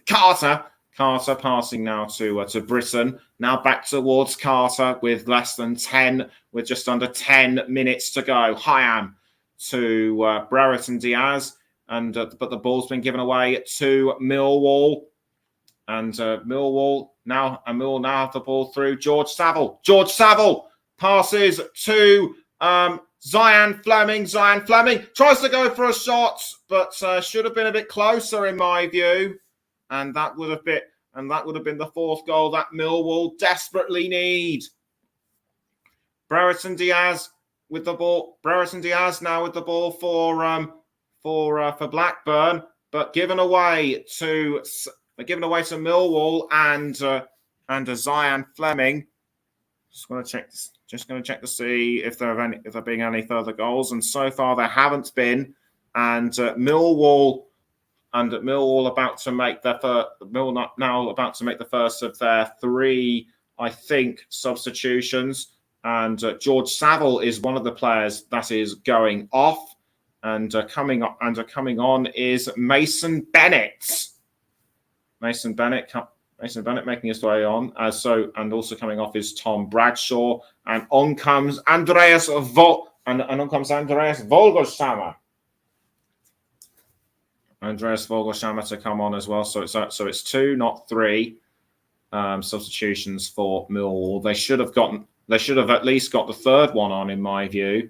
A: Carter? Carter passing now to Britton. Now back towards Carter with just under 10 minutes to go. Hyam to Brereton Diaz, but the ball's been given away to Millwall, and Millwall now have the ball through George Saville. George Saville passes to Zian Fleming. Zian Fleming tries to go for a shot, but should have been a bit closer in my view, and that would have been the 4th goal that Millwall desperately need. Brereton Diaz with the ball. Brereton Diaz now with the ball for Blackburn, but given away to Millwall and Zian Fleming. Just going to check to see if there have been any further goals, and so far there haven't been. And Millwall about to make the first of their 3, I think, substitutions. And George Saville is one of the players that is going off, and coming on is Mason Bennett. Mason Bennett making his way on, and also coming off is Tom Bradshaw, and on comes Andreas Vogelsammer. Andreas Vogelsammer to come on as well. So it's 2, not 3 substitutions for Millwall. They should have at least got the 3rd one on, in my view,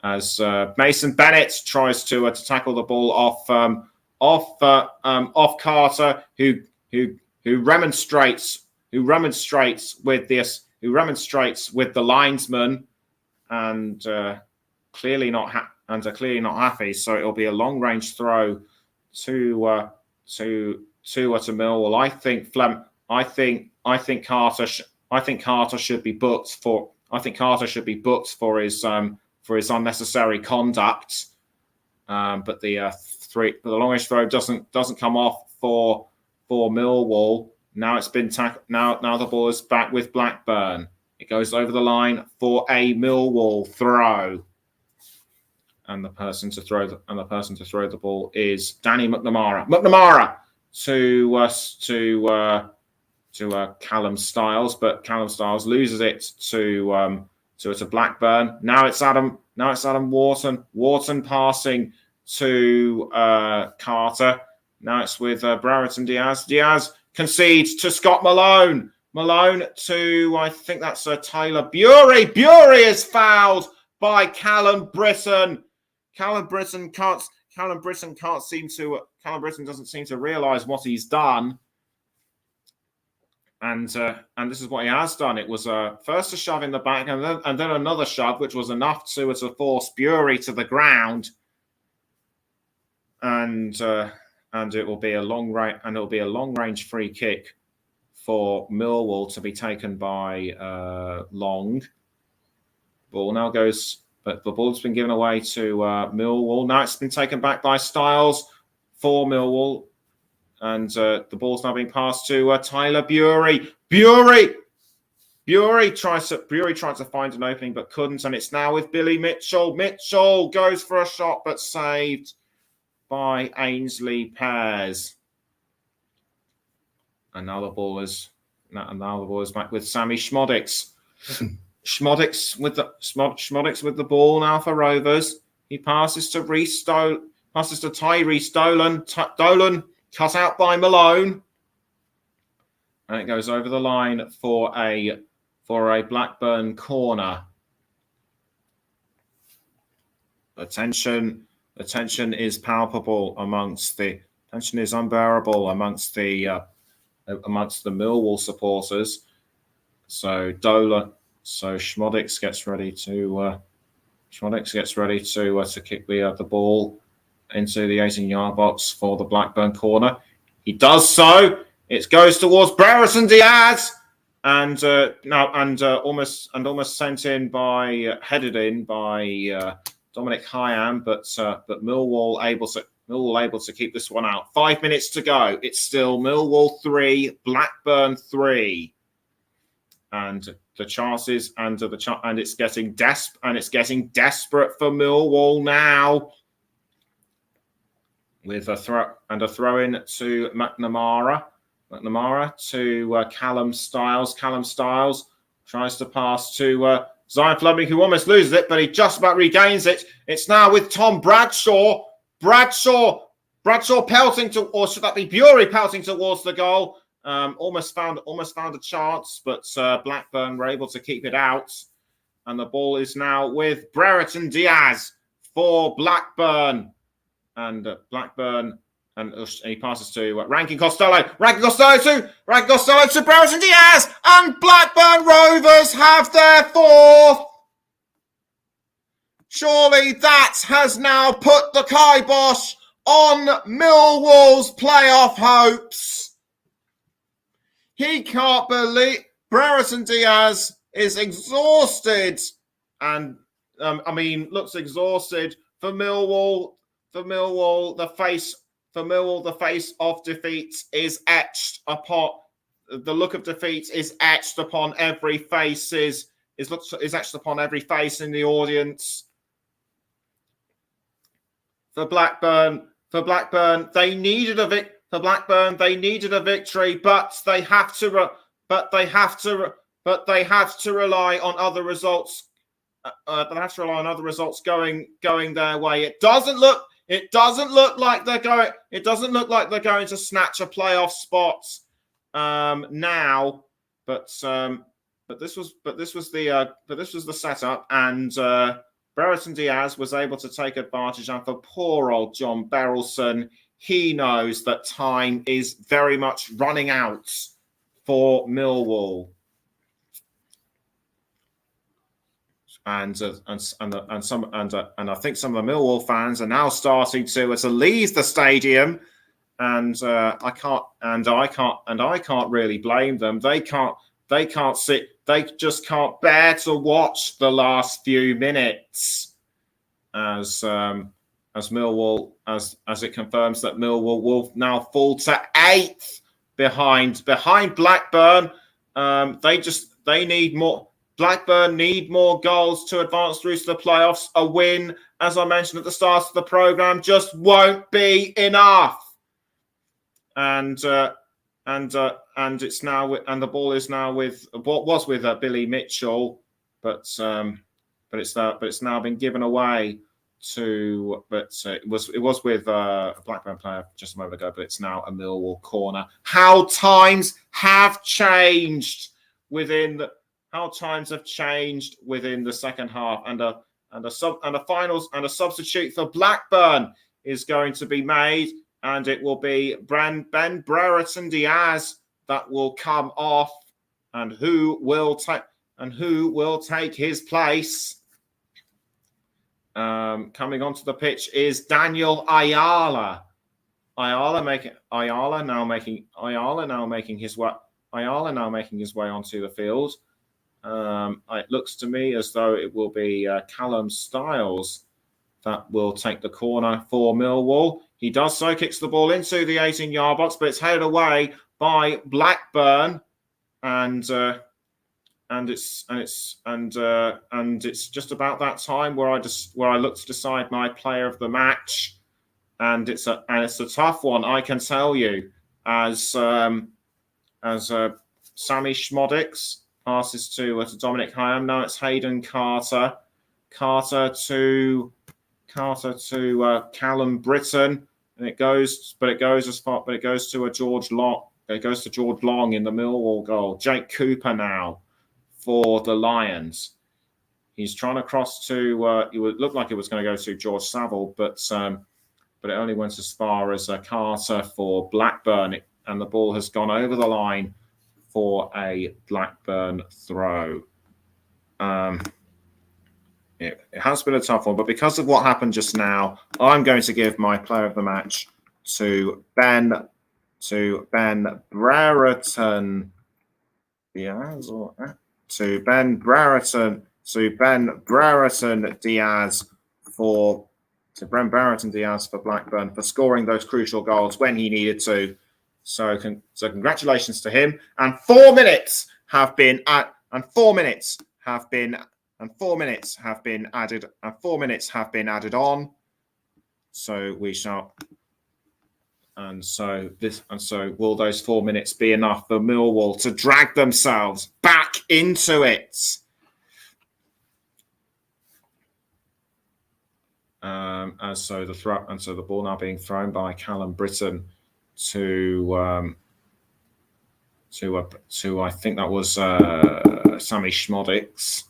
A: as Mason Bennett tries to tackle the ball off Carter, who remonstrates with the linesman, and clearly not happy. So it'll be a long range throw to Millwall. I think Carter should be booked for his unnecessary conduct. But the long range throw doesn't come off for Millwall. Now it's been now the ball is back with Blackburn. It goes over the line for a Millwall throw, and the person to throw the ball is Danny McNamara. McNamara to Callum Stiles, but Callum Stiles loses it to Blackburn. Now it's Adam Wharton. Wharton passing to Carter. Now it's with Brereton Diaz. Diaz concedes to Scott Malone. Malone to, I think that's Taylor Bury. Bury is fouled by Callum Britton. Callum Britton doesn't seem to realise what he's done. And this is what he has done. It was first a shove in the back, and then another shove, which was enough to force Bury to the ground. And it will be a long range free kick for Millwall to be taken by Long. Ball now goes, but the ball's been given away to Millwall. Now it's been taken back by Stiles for Millwall. And the ball's now being passed to Tyler Bury. Bury tried to find an opening but couldn't, and it's now with Billy Mitchell. Mitchell goes for a shot but saved by Ainsley Pears. And now the ball is back with Sammy Schmodix. Schmodix with the ball now for Rovers. He passes to Tyree Dolan. Dolan cut out by Malone. And it goes over the line for a Blackburn corner. The tension is palpable tension is unbearable amongst the Millwall supporters. So Schmodix gets ready to kick the ball into the 18-yard box for the Blackburn corner. He does so. It goes towards Brereton Diaz, and almost sent in headed in by Dominic Hyam, but Millwall able to keep this one out. 5 minutes to go. It's still Millwall 3, Blackburn 3, and the chances and it's getting desperate for Millwall now. With a throw in to McNamara to Callum Styles. Callum Styles tries to pass to Zion Fleming, who almost loses it, but he just about regains it. It's now with Tom Bradshaw. Bradshaw pelting to, or should that be Bury pelting towards the goal? Almost found a chance, but Blackburn were able to keep it out, and the ball is now with Brereton Diaz for Blackburn. And Blackburn, and he passes to Rankin Costello. Rankin Costello to Brereton Diaz, and Blackburn Rovers have their fourth. Surely that has now put the kibosh on Millwall's playoff hopes. He can't believe Brereton Diaz is exhausted, and looks exhausted for Millwall. For Millwall, the face of defeat is etched upon. The look of defeat is etched upon every face. Is etched upon every face in the audience. For Blackburn, they needed a victory, but they have to rely on other results. Going their way. It doesn't look like they're going to snatch a playoff spot now. But this was the setup, and Brereton Diaz was able to take advantage. And for poor old John Berylson, he knows that time is very much running out for Millwall. And I think some of the Millwall fans are now starting to leave the stadium, and I can't really blame them. They can't sit. They just can't bear to watch the last few minutes as Millwall as it confirms that Millwall will now fall to 8th behind Blackburn. They need more. Blackburn need more goals to advance through to the playoffs. A win, as I mentioned at the start of the programme, just won't be enough. And it's now and the ball is now with what was with Billy Mitchell, but it's now been given away to. But it was with a Blackburn player just a moment ago, but it's now a Millwall corner. How times have changed within the. How times have changed within the second half, and a substitute for Blackburn is going to be made, and it will be Ben Brereton Diaz that will come off, and who will take his place. Coming onto the pitch is Daniel Ayala. Ayala now making his way onto the field. It looks to me as though it will be Callum Styles that will take the corner for Millwall. He does so, kicks the ball into the 18-yard box, but it's headed away by Blackburn, and it's just about that time where I look to decide my player of the match, and it's a tough one, I can tell you, as Sammy Schmodix passes to Dominic Hyam. Now it's Hayden Carter. Carter to Callum Britton, and it goes to George Long. It goes to George Long in the Millwall goal. Jake Cooper now for the Lions. He's trying to cross to. It would look like it was going to go to George Saville, but it only went as far as Carter for Blackburn, and the ball has gone over the line for a Blackburn throw. It has been a tough one, but because of what happened just now, I'm going to give my player of the match to Ben Brereton Diaz, for Blackburn for scoring those crucial goals when he needed to. So congratulations to him. And 4 minutes have been added on. So we shall. And so will those 4 minutes be enough for Millwall to drag themselves back into it? The ball now being thrown by Callum Britton to I think that was Sammy Schmodix.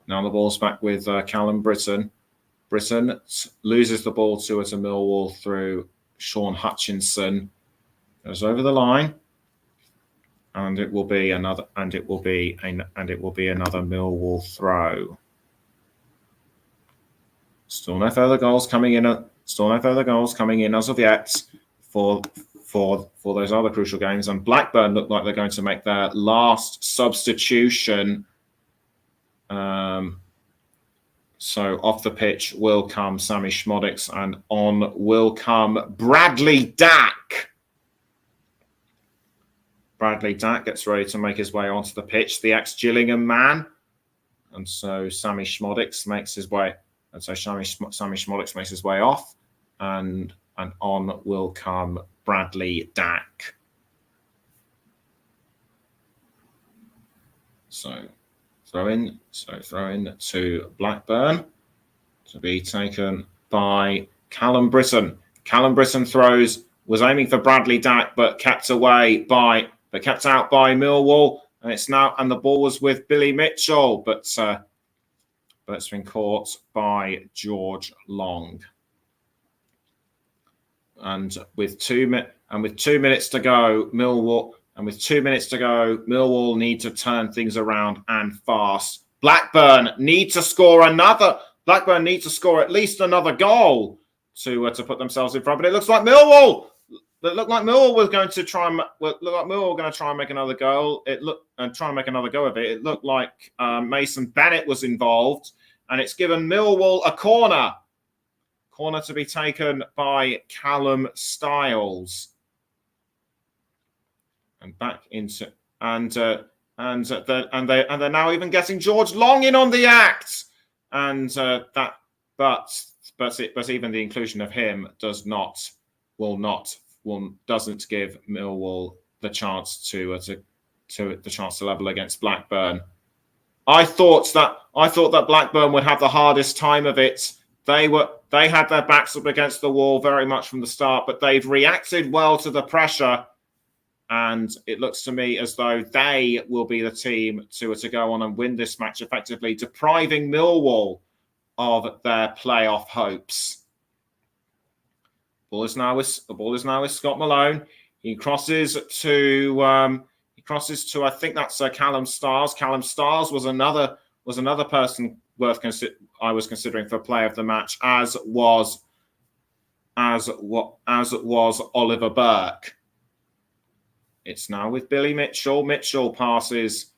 A: Now the ball's back with Callum Britton. Britton loses the ball to Millwall through Sean Hutchinson. Goes over the line, and it will be another Millwall throw. Still no further goals coming in as of yet for those other crucial games. And Blackburn look like they're going to make their last substitution. So off the pitch will come Sammy Schmodix, and on will come Bradley Dack. Bradley Dack gets ready to make his way onto the pitch, the ex-Gillingham man. And so Sammy Schmodix makes his way. And so Sammy Schmodix makes his way off, and on will come Bradley Dack. So throw in to Blackburn to be taken by Callum Britton. Callum Britton was aiming for Bradley Dack, but kept out by Millwall, and the ball was with Billy Mitchell, but it's been caught by George Long. And with 2 minutes to go, Millwall need to turn things around and fast. Blackburn need to score at least another goal to put themselves in front. But it looks like Millwall were going to try and make another goal. Trying to make another go of it. It looked like Mason Bennett was involved, and it's given Millwall a corner. Corner to be taken by Callum Stiles. And back into they're now even getting George Long in on the act, and but even the inclusion of him doesn't give Millwall the chance to level against Blackburn. I thought that Blackburn would have the hardest time of it. They had their backs up against the wall very much from the start, but they've reacted well to the pressure. And it looks to me as though they will be the team to go on and win this match effectively, depriving Millwall of their playoff hopes. The ball is now with Scott Malone. He crosses to I think that's Callum Stiles. Callum Stiles was another person I was considering for player of the match, as was Oliver Burke. It's now with Billy Mitchell. Mitchell passes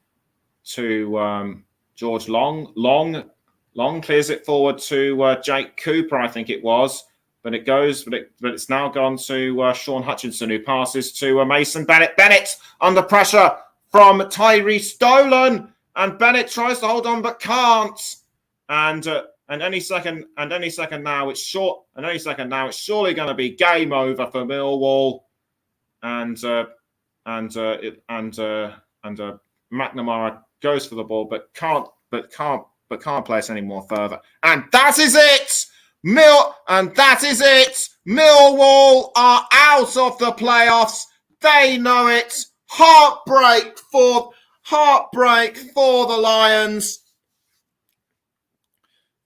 A: to George Long. Long clears it forward to Jake Cooper, I think it was. But it's now gone to Sean Hutchinson, who passes to Mason Bennett. Bennett under pressure from Tyrese Dolan, and Bennett tries to hold on but can't. And any second now it's surely going to be game over for Millwall. And McNamara goes for the ball, but can't place any more further. And that is it. Millwall are out of the playoffs. They know it. Heartbreak for the Lions.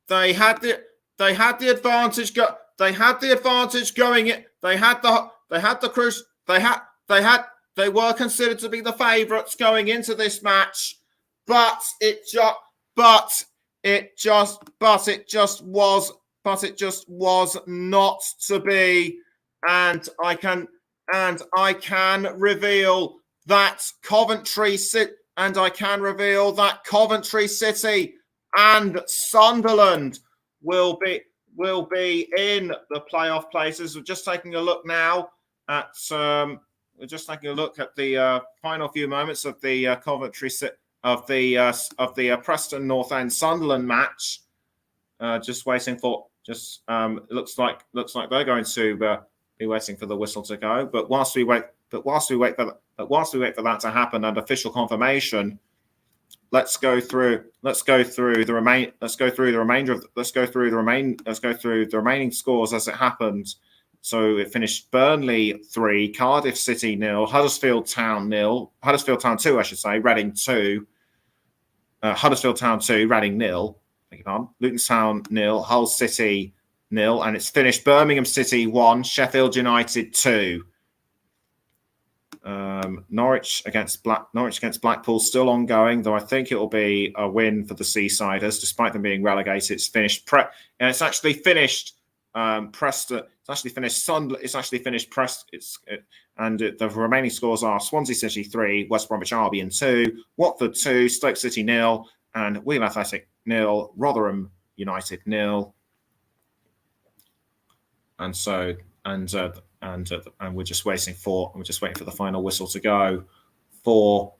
A: They had the advantage. They were considered to be the favourites going into this match, but it just was not to be. And I can reveal that Coventry City and Sunderland will be in the playoff places. We're just taking a look now at the final few moments of the Preston North End Sunderland match. Just waiting for looks like they're going to be waiting for the whistle to go. But whilst we wait for that to happen and official confirmation, let's go through the remaining scores as it happened. So it finished Burnley 3, Cardiff City 0, Huddersfield Town 2, I should say, Reading 2, Huddersfield Town 2, Reading 0, beg your pardon, Luton Town 0, Hull City 0, and it's finished Birmingham City 1, Sheffield United 2. Norwich against Blackpool still ongoing, though I think it will be a win for the Seasiders, despite them being relegated. It's finished Preston. It's actually finished Preston. And the remaining scores are Swansea City 3, West Bromwich Albion 2, Watford 2, Stoke City 0, and Wigan Athletic 0, Rotherham United 0. And we're just waiting for the final whistle to go for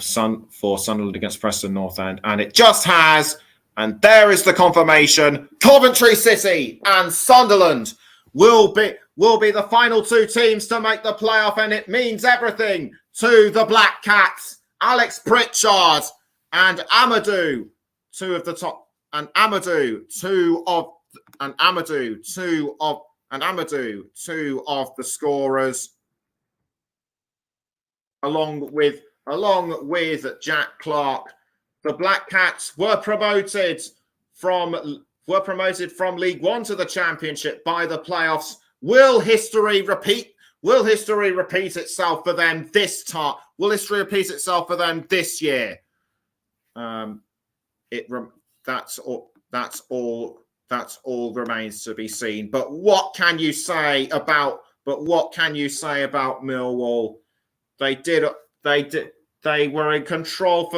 A: Sunderland against Preston North End, and it just has. And there is the confirmation: Coventry City and Sunderland will be the final two teams to make the playoff, and it means everything to the Black Cats. Alex Pritchard and Amadou, two of the scorers, along with Jack Clark. The Black Cats were promoted from League One to the Championship by the playoffs. Will history repeat itself for them this time? Will history repeat itself for them this year? That's all remains to be seen. But what can you say about Millwall? They were in control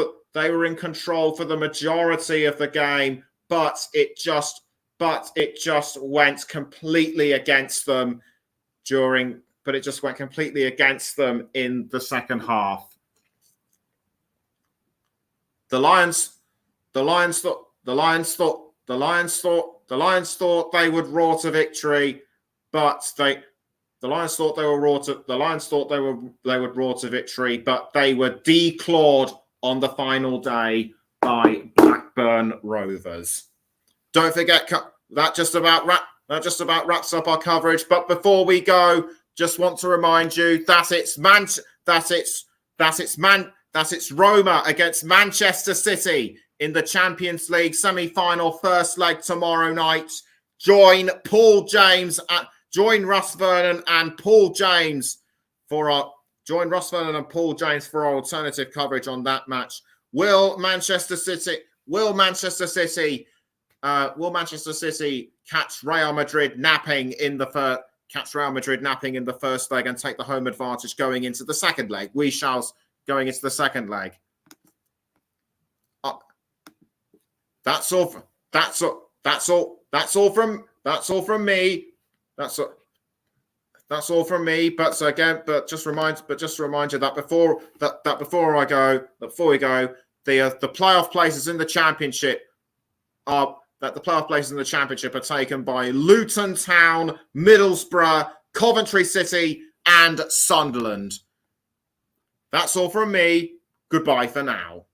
A: for the majority of the game, but it just went completely against them in the second half. The Lions thought they would roar to victory, but they would roar to victory, but they were declawed on the final day by Blackburn Rovers. Don't forget that just about wraps up our coverage. But before we go, just want to remind you that it's Roma against Manchester City in the Champions League semi-final first leg tomorrow night. Join Russ Vernon and Paul James for our alternative coverage on that match. Will Manchester City catch Real Madrid napping in the first leg and take the home advantage going into the second leg? We shall going into the second leg. That's all from me. That's all from me. But just remind you that before we go, the playoff places in the championship are taken by Luton Town, Middlesbrough, Coventry City, and Sunderland. That's all from me. Goodbye for now.